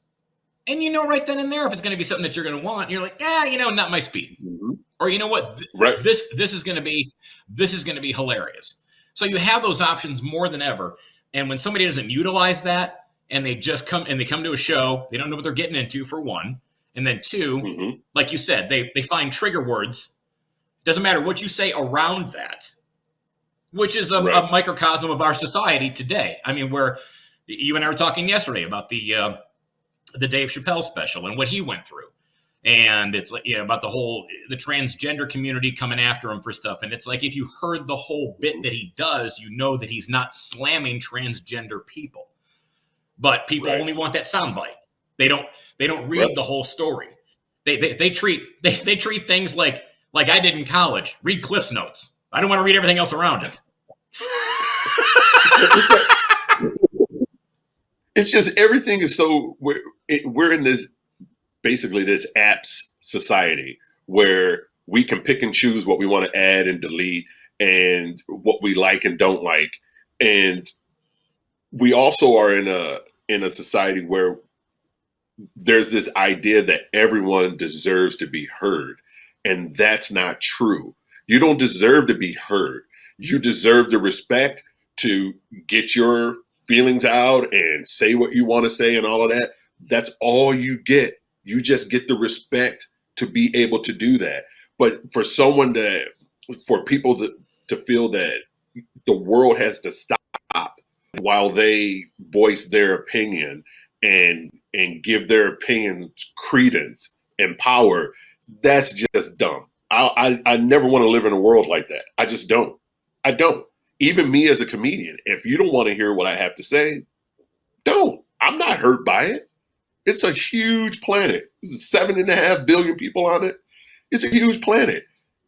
And you know right then and there if it's going to be something that you're going to want. You're like, not my speed. Or you know what? This is going to be hilarious. So you have those options more than ever. And when somebody doesn't utilize that and they come to a show, they don't know what they're getting into, for one. And then two, like you said, they find trigger words. Doesn't matter what you say around that, which is a microcosm of our society today. I mean, where you and I were talking yesterday about the Dave Chappelle special and what he went through. And it's like, about the transgender community coming after him for stuff. And it's like, if you heard the whole bit that he does, you know that he's not slamming transgender people, but people only want that soundbite. They don't read the whole story. They treat things like I did in college. Read Cliff's Notes. I don't want to read everything else around it. It's just everything is so we're in this apps society where we can pick and choose what we want to add and delete and what we like and don't like. And we also are in a society where there's this idea that everyone deserves to be heard. And that's not true. You don't deserve to be heard. You deserve the respect to get your feelings out and say what you want to say and all of that. That's all you get. You just get the respect to be able to do that. But for people to feel that the world has to stop while they voice their opinion and give their opinions credence and power, that's just dumb. I never want to live in a world like that. I just don't. I don't. Even me as a comedian, if you don't want to hear what I have to say, don't. I'm not hurt by it. It's a huge planet. There's 7.5 billion people on it. It's a huge planet.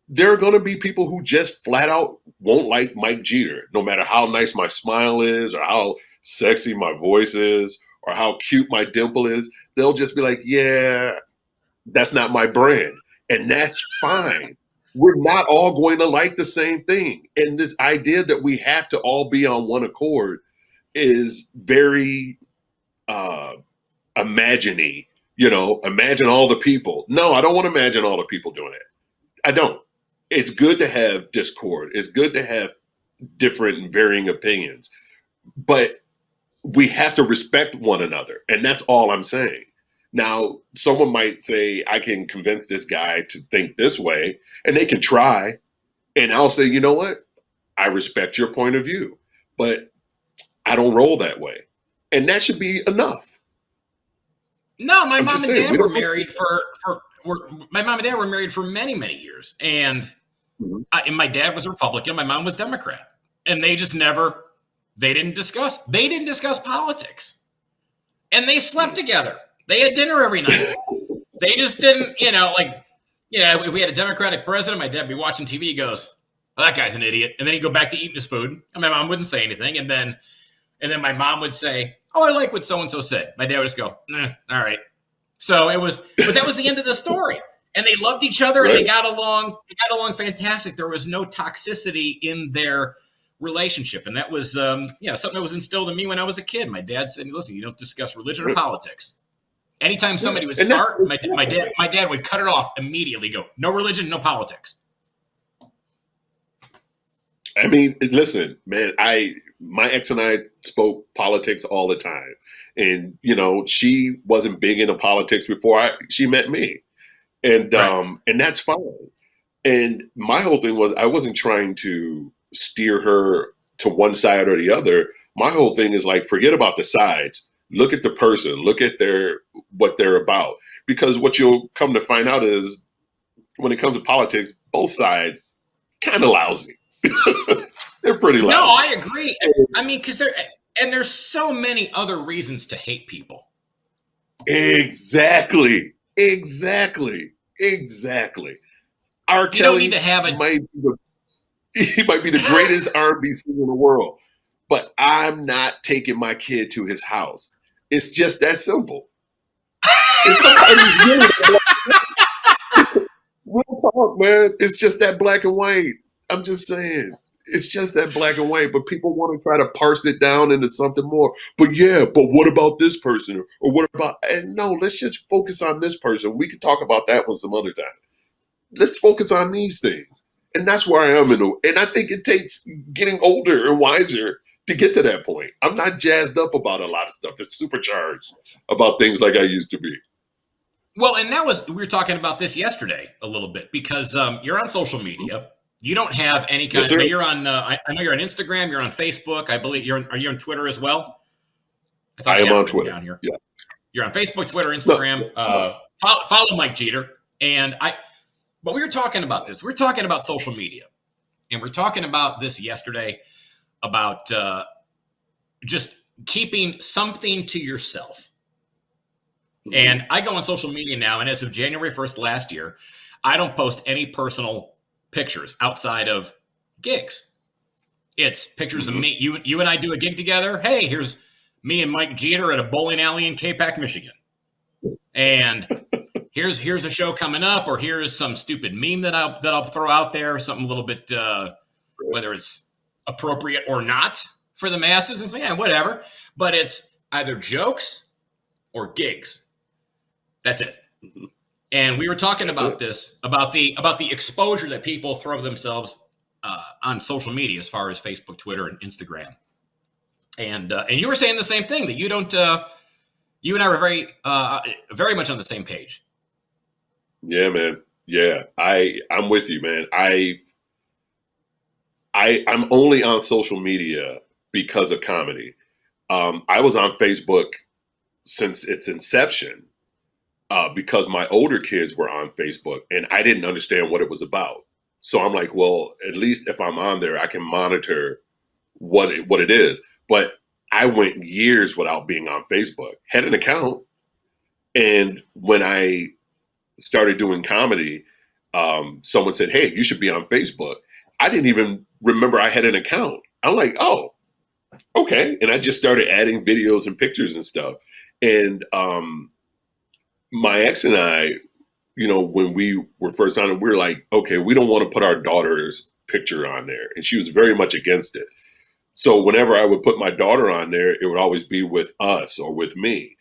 There are going to be people who just flat out won't like Mike Geeter, no matter how nice my smile is or how sexy my voice is or how cute my dimple is. They'll just be like, yeah, that's not my brand. And that's fine. We're not all going to like the same thing. And this idea that we have to all be on one accord is very imagine-y, imagine all the people. No, I don't want to imagine all the people doing it. I don't. It's good to have discord. It's good to have different and varying opinions. But we have to respect one another. And that's all I'm saying. Now, someone might say, I can convince this guy to think this way, and they can try. And I'll say, you know what? I respect your point of view, but I don't roll that way. And that should be enough. No, my mom and dad were married for many, many years. And my dad was Republican. My mom was Democrat. And they just they didn't discuss politics. And they slept together. They had dinner every night. They just didn't, if we had a Democratic president, my dad would be watching TV. He goes, well, that guy's an idiot. And then he'd go back to eating his food. And my mom wouldn't say anything. And then my mom would say, oh, I like what so-and-so said. My dad would just go, all right. So but that was the end of the story. And they loved each other and they got along fantastic. There was no toxicity in their relationship. And that was, something that was instilled in me when I was a kid. My dad said, listen, you don't discuss religion or politics. Anytime somebody would start, my dad would cut it off immediately, go, no religion, no politics. I mean, listen, man, my ex and I spoke politics all the time. And, she wasn't big into politics before she met me. And and that's fine. And my whole thing was I wasn't trying to steer her to one side or the other. My whole thing is like, forget about the sides. Look at the person. Look at what they're about. Because what you'll come to find out is when it comes to politics, both sides kind of lousy. They're pretty lousy. No, I agree. I mean, because there's so many other reasons to hate people. Exactly. R. Kelly don't need to have he might be the greatest R&B singer in the world, but I'm not taking my kid to his house. It's just that simple. And sometimes real talk, man. It's just that black and white. I'm just saying. It's just that black and white, but people want to try to parse it down into something more. But yeah, but what about this person? Or what about, and no, let's just focus on this person. We could talk about that one some other time. Let's focus on these things. And that's where I am and I think it takes getting older and wiser to get to that point. I'm not jazzed up about a lot of stuff. It's supercharged about things like I used to be. Well, and we were talking about this yesterday a little bit because you're on social media. You don't have any kind of, you're on, I know you're on Instagram, you're on Facebook. I believe are you on Twitter as well? I am on Twitter. Down here. Yeah. You're on Facebook, Twitter, Instagram. Follow Mike Geeter. But we were talking about this. We're talking about social media. And we're talking about this yesterday about just keeping something to yourself. Mm-hmm. And I go on social media now, and as of January 1st last year, I don't post any personal pictures outside of gigs. It's pictures of me. You and I do a gig together. Hey, here's me and Mike Geeter at a bowling alley in K-Pac, Michigan. And here's a show coming up, or here's some stupid meme that I'll throw out there, something a little bit whether it's appropriate or not for the masses, and say, yeah, whatever. But it's either jokes or gigs. That's it. Mm-hmm. And we were talking about this, about the exposure that people throw themselves on social media, as far as Facebook, Twitter, and Instagram. And you were saying the same thing, that you don't. You and I were very much on the same page. Yeah, man. Yeah, I'm with you, man. I'm only on social media because of comedy. I was on Facebook since its inception. Because my older kids were on Facebook and I didn't understand what it was about. So I'm like, well, at least if I'm on there, I can monitor what it is. But I went years without being on Facebook, had an account. And when I started doing comedy, someone said, hey, you should be on Facebook. I didn't even remember I had an account. I'm like, oh, okay. And I just started adding videos and pictures and stuff. And, my ex and I, when we were first on it, we were like, okay, we don't want to put our daughter's picture on there. And she was very much against it. So whenever I would put my daughter on there, it would always be with us or with me.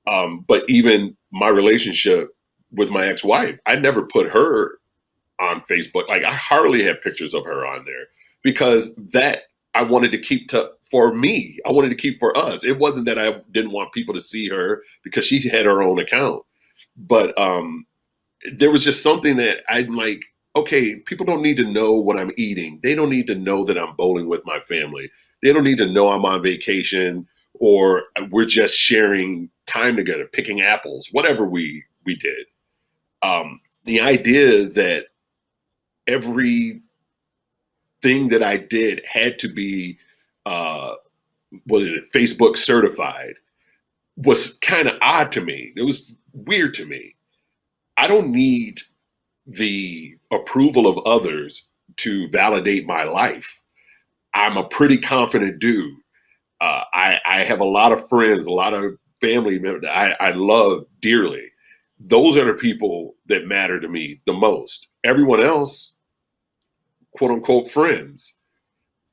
But even my relationship with my ex-wife, I never put her on Facebook. Like, I hardly had pictures of her on there because that I wanted to keep for me. I wanted to keep for us. It wasn't that I didn't want people to see her because she had her own account. But there was just something that I'm like, okay, people don't need to know what I'm eating. They don't need to know that I'm bowling with my family. They don't need to know I'm on vacation or we're just sharing time together, picking apples, whatever we did. The idea that every thing that I did had to be Facebook certified was kind of odd to me. It was weird to me. I don't need the approval of others to validate my life. I'm a pretty confident dude. I have a lot of friends, a lot of family members I love dearly. Those are the people that matter to me the most. Everyone else, quote unquote, friends.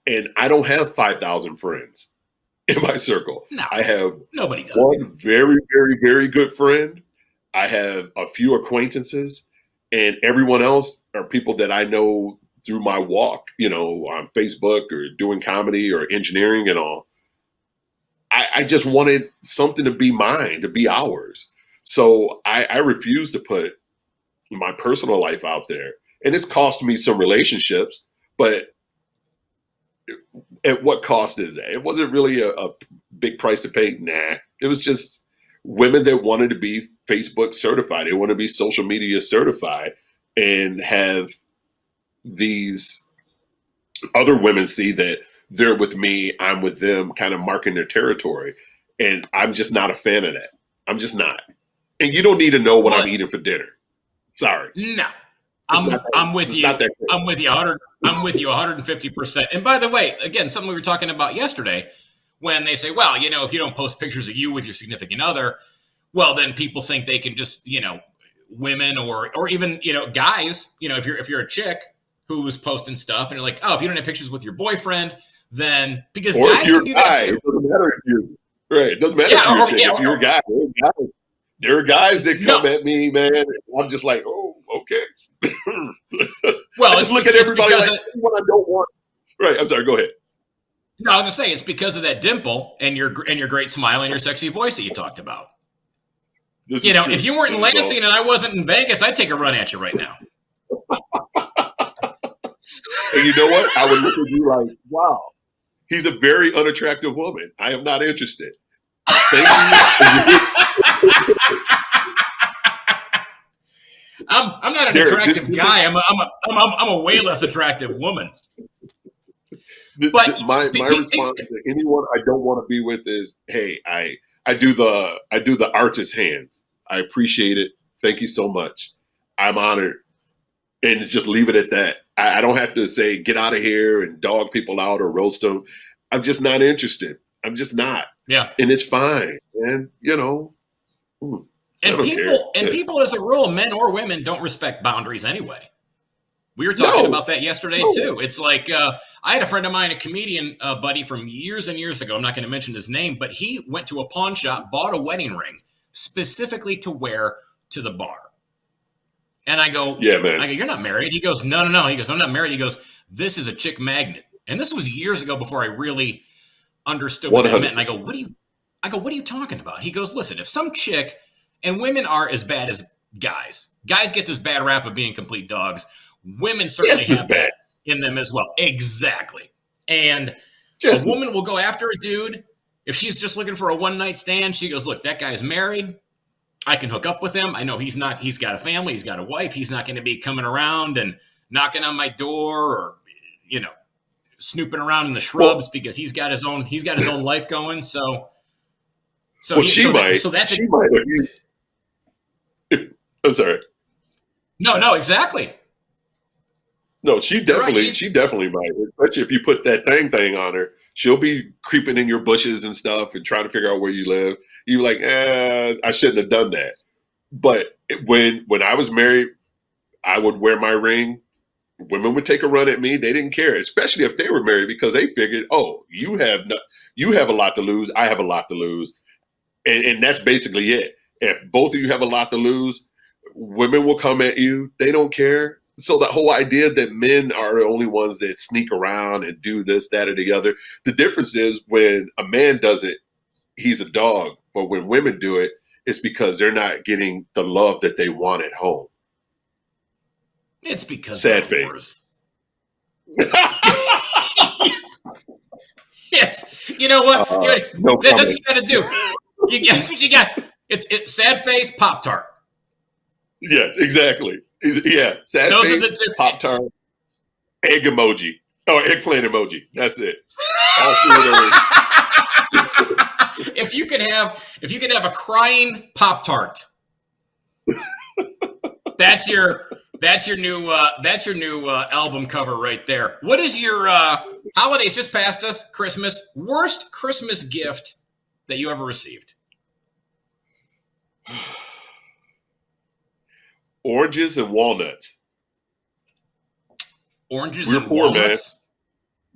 And I don't have 5,000 friends in my circle. No, I have nobody does. One very, very, very good friend. I have a few acquaintances, and everyone else are people that I know through my walk, on Facebook or doing comedy or engineering and all. I just wanted something to be mine, to be ours. So I refuse to put my personal life out there. And it's cost me some relationships, but at what cost is that? It wasn't really a big price to pay. Nah, it was just women that wanted to be Facebook certified. They want to be social media certified and have these other women see that they're with me, I'm with them, kind of marking their territory. And I'm just not a fan of that. I'm just not. And you don't need to know what I'm eating for dinner. Sorry. No. I'm with you. I'm with you 150%. And by the way, again, something we were talking about yesterday, when they say, well, if you don't post pictures of you with your significant other, well, then people think they can just, women or even, guys, if you're a chick, who was posting stuff, and you're like, oh, if you don't have pictures with your boyfriend, then because Or guys if you're can a do guy, that too. it doesn't matter if you right. It doesn't matter Yeah, if you're a or, chick. yeah, If you're a guy, there are guys that no. come at me, man. And I'm just like, oh, okay. Well, I just look at everybody like what I don't want. Right. I'm sorry. Go ahead. No, I was gonna say it's because of that dimple and your great smile and your sexy voice that you talked about. This You is know, true. if you weren't in This is Lansing and I wasn't in Vegas, I'd take a run at you right now. And you know what? I would look at you like, wow, he's a very unattractive woman. I am not interested. Thank you. I'm not an Derek, attractive guy. I'm a way less attractive woman. But my response to anyone I don't want to be with is, hey, I do the artist hands. I appreciate it. Thank you so much. I'm honored. And just leave it at that. I don't have to say get out of here and dog people out or roast them. I'm just not interested. I'm just not. Yeah. And it's fine. And you know. And people as a rule, men or women, don't respect boundaries anyway. We were talking about that yesterday too. It's like I had a friend of mine, a comedian buddy from years and years ago. I'm not going to mention his name, but he went to a pawn shop, bought a wedding ring specifically to wear to the bar. And I go, yeah, man. I go, you're not married. He goes, no. He goes, I'm not married. He goes, this is a chick magnet. And this was years ago before I really understood what that meant. And I go, what are you talking about? He goes, listen, if some chick, and women are as bad as guys. Guys get this bad rap of being complete dogs. Women certainly have that in them as well. Exactly. And a woman will go after a dude. If she's just looking for a one-night stand, she goes, look, that guy's married. I can hook up with him. I know he's got a family. He's got a wife. He's not going to be coming around and knocking on my door or, you know, snooping around in the shrubs because he's got his own life going. So she might. I'm sorry. No, exactly. No, she definitely might. Especially if you put that thing on her, she'll be creeping in your bushes and stuff and trying to figure out where you live. You're like, I shouldn't have done that. But when I was married, I would wear my ring. Women would take a run at me. They didn't care, especially if they were married, because they figured, oh, you have a lot to lose. I have a lot to lose, and that's basically it. If both of you have a lot to lose, women will come at you. They don't care. So the whole idea that men are the only ones that sneak around and do this, that, or the other. The difference is when a man does it, he's a dog. But when women do it, it's because they're not getting the love that they want at home. It's because sad of face. Yes. You know what? No that's what you got to do. That's what you got. It's sad face, Pop-Tart. Yes, exactly. Yeah, sad Those face, are the two. Pop-Tart, egg emoji, eggplant emoji. That's it. All three of those. If you could have a crying Pop-Tart, that's your new album cover right there. What is your holidays just passed us? Christmas, worst Christmas gift that you ever received? Oranges and walnuts. Oranges and walnuts?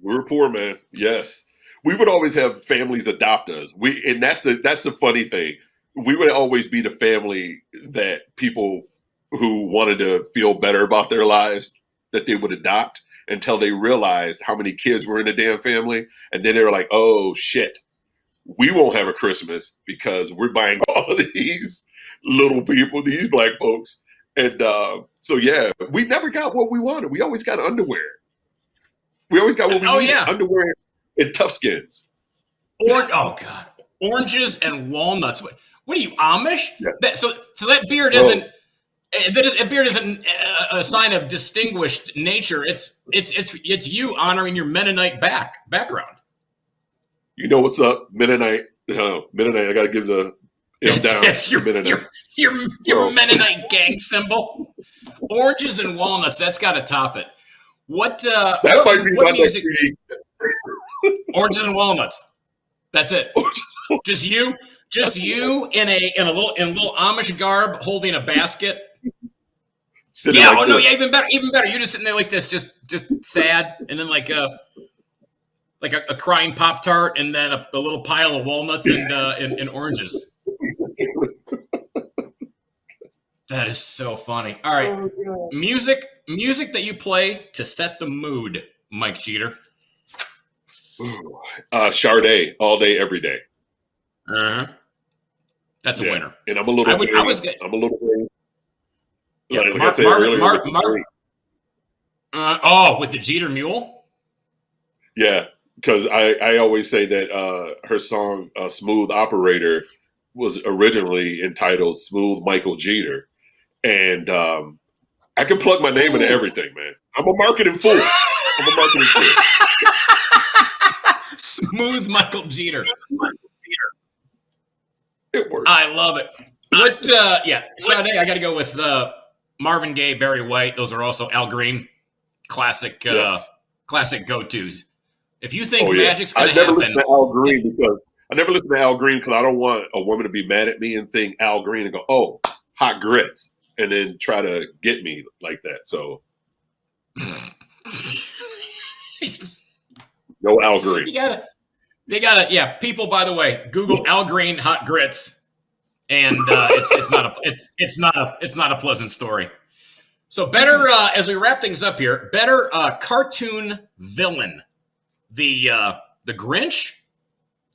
We were poor, man. Yes. We would always have families adopt us. And that's the funny thing. We would always be the family that people who wanted to feel better about their lives, that they would adopt until they realized how many kids were in the damn family. And then they were like, oh, shit, we won't have a Christmas because we're buying all of these little people, these black folks. And so, yeah, we never got what we wanted. We always got underwear. We always got what we needed. Yeah. Underwear and tough skins. Oh, God. Oranges and walnuts. What are you, Amish? Yeah. So that beard isn't... That beard isn't a sign of distinguished nature. It's you honoring your Mennonite background. You know what's up, Mennonite? Mennonite. I got to give the down. It's your Mennonite. Your Mennonite gang symbol. Oranges and walnuts. That's got to top it. What might be what music? Oranges and walnuts. That's it. Just you in a little Amish garb holding a basket. Sitting Yeah. like Oh no. this. Yeah. Even better. Even better. You're just sitting there like this, just sad, and then like a crying Pop-Tart, and then a little pile of walnuts and oranges. That is so funny. All right, Oh, music that you play to set the mood, Mike Geeter. God. Sade, all day, every day. Uh-huh. That's a Yeah. winner. And I'm a little I was vague. good. I'm a little vague. Yeah, Like I said earlier with the drink. With the Geeter Mule. Yeah, because I always say that her song "Smooth Operator" was originally entitled "Smooth Michael Geeter," and I can plug my name into everything, man. I'm a marketing fool. Smooth Michael Geeter. It works. I love it. What? Yeah, Sade. I got to go with Marvin Gaye, Barry White. Those are also Al Green, classic, Yes. classic go-tos. If you think Oh yeah. magic's gonna I never happen, listen to Al Green because I don't want a woman to be mad at me and think Al Green and go, "Oh, hot grits," and then try to get me like that. So no Al Green. you gotta. Yeah, people. By the way, Google Al Green hot grits, and it's not a pleasant story. So better as we wrap things up here, better cartoon villain, the Grinch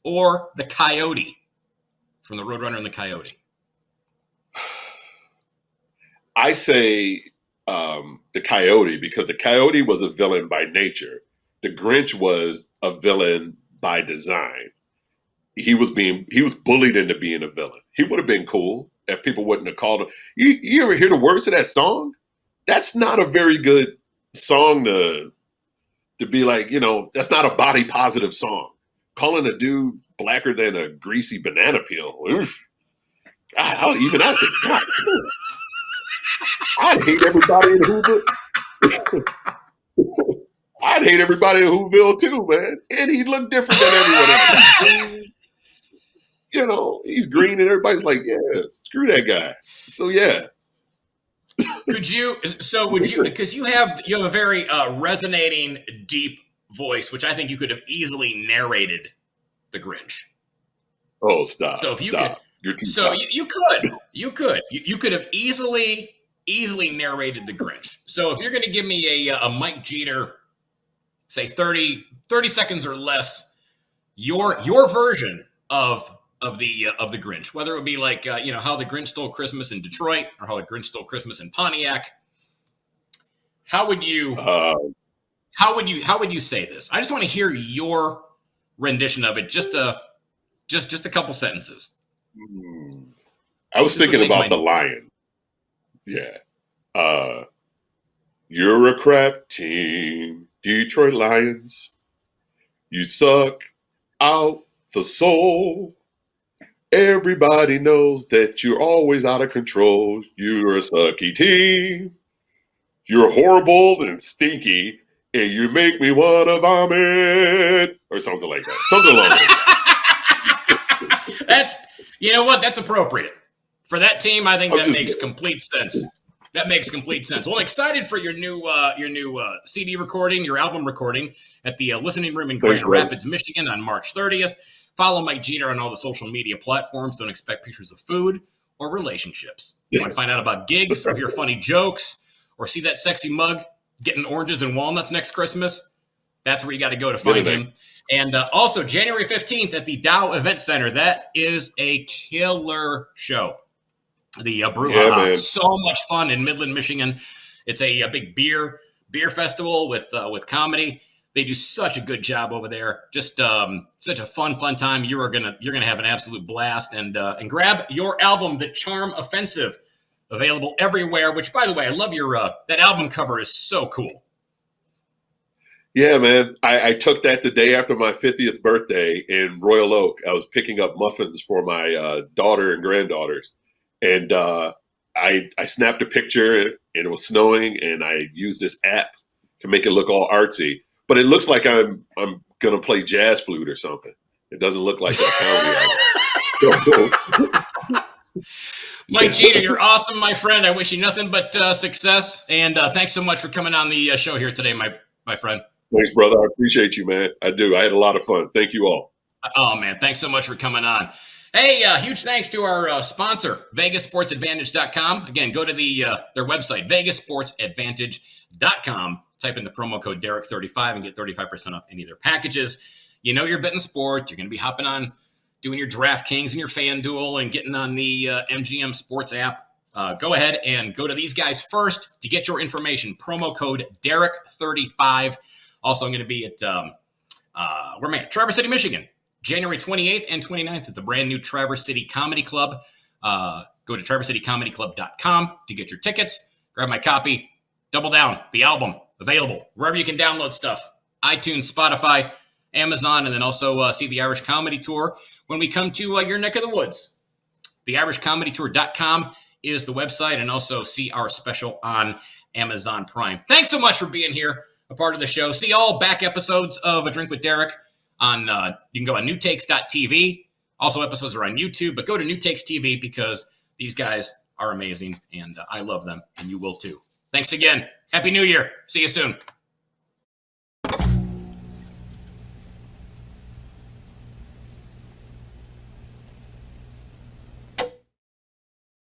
or the Coyote from the Roadrunner and the Coyote. I say the Coyote because the Coyote was a villain by nature. The Grinch was a villain by design. He was bullied into being a villain. He would have been cool if people wouldn't have called him. You ever hear the words of that song? That's not a very good song to be like, that's not a body positive song. Calling a dude blacker than a greasy banana peel. Oof. God, even I said, God, I'd hate everybody in Whoville. I'd hate everybody in Whoville too, man. And he looked different than everyone else. He's green and everybody's like, yeah, screw that guy. So yeah. Would you, because you have a very resonating, deep voice, which I think you could have easily narrated the Grinch. Oh, stop. So if you stop. could, you could have easily narrated the Grinch. So if you're going to give me a Mike Geeter, say 30 seconds or less, your version of the Grinch, whether it would be like how the Grinch stole Christmas in Detroit or how the Grinch stole Christmas in Pontiac, how would you say this? I just want to hear your rendition of it, just a couple sentences. I was thinking about the lion. Yeah. You're a crap team, Detroit Lions. You suck out the soul. Everybody knows that you're always out of control. You're a sucky team. You're horrible and stinky, and you make me want to vomit. Or something like that. Something like that. That's appropriate. For that team, I think that makes complete sense. That makes complete sense. Well, I'm excited for your new CD recording, your album recording at the Listening Room in Grand Rapids, Michigan on March 30th. Follow Mike Geeter on all the social media platforms. Don't expect pictures of food or relationships. You want to find out about gigs or hear funny jokes or see that sexy mug getting oranges and walnuts next Christmas? That's where you got to go to find him. And also, January 15th at the Dow Event Center. That is a killer show. The Brouhaha. So much fun in Midland, Michigan. It's a big beer festival with comedy. They do such a good job over there. Just such a fun time. You're gonna have an absolute blast. And grab your album, The Charm Offensive, available everywhere. Which, by the way, I love your that album cover is so cool. Yeah, man. I took that the day after my 50th birthday in Royal Oak. I was picking up muffins for my daughter and granddaughters, and I snapped a picture, and it was snowing, and I used this app to make it look all artsy. But it looks like I'm gonna play jazz flute or something. It doesn't look like a comedy album. Mike Geeter, you're awesome, my friend. I wish you nothing but success. And thanks so much for coming on the show here today, my friend. Thanks, brother. I appreciate you, man. I do. I had a lot of fun. Thank you all. Oh, man. Thanks so much for coming on. Hey, huge thanks to our sponsor, VegasSportsAdvantage.com. Again, go to their website, VegasSportsAdvantage.com. Type in the promo code Derek35 and get 35% off any of their packages. You know you're betting sports. You're going to be hopping on, doing your DraftKings and your FanDuel and getting on the MGM Sports app. Go ahead and go to these guys first to get your information. Promo code Derek35. Also, I'm going to be at, where am I at? Traverse City, Michigan. January 28th and 29th at the brand new Traverse City Comedy Club. Go to traversitycomedyclub.com to get your tickets. Grab my copy. Double Down, the album, available wherever you can download stuff. iTunes, Spotify, Amazon, and then also see the Irish Comedy Tour when we come to your neck of the woods. TheIrishComedyTour.com is the website, and also see our special on Amazon Prime. Thanks so much for being here, a part of the show. See all back episodes of A Drink with Derek on, you can go on newtakes.tv. Also, episodes are on YouTube, but go to New Takes TV because these guys are amazing, and I love them, and you will too. Thanks again. Happy New Year. See you soon.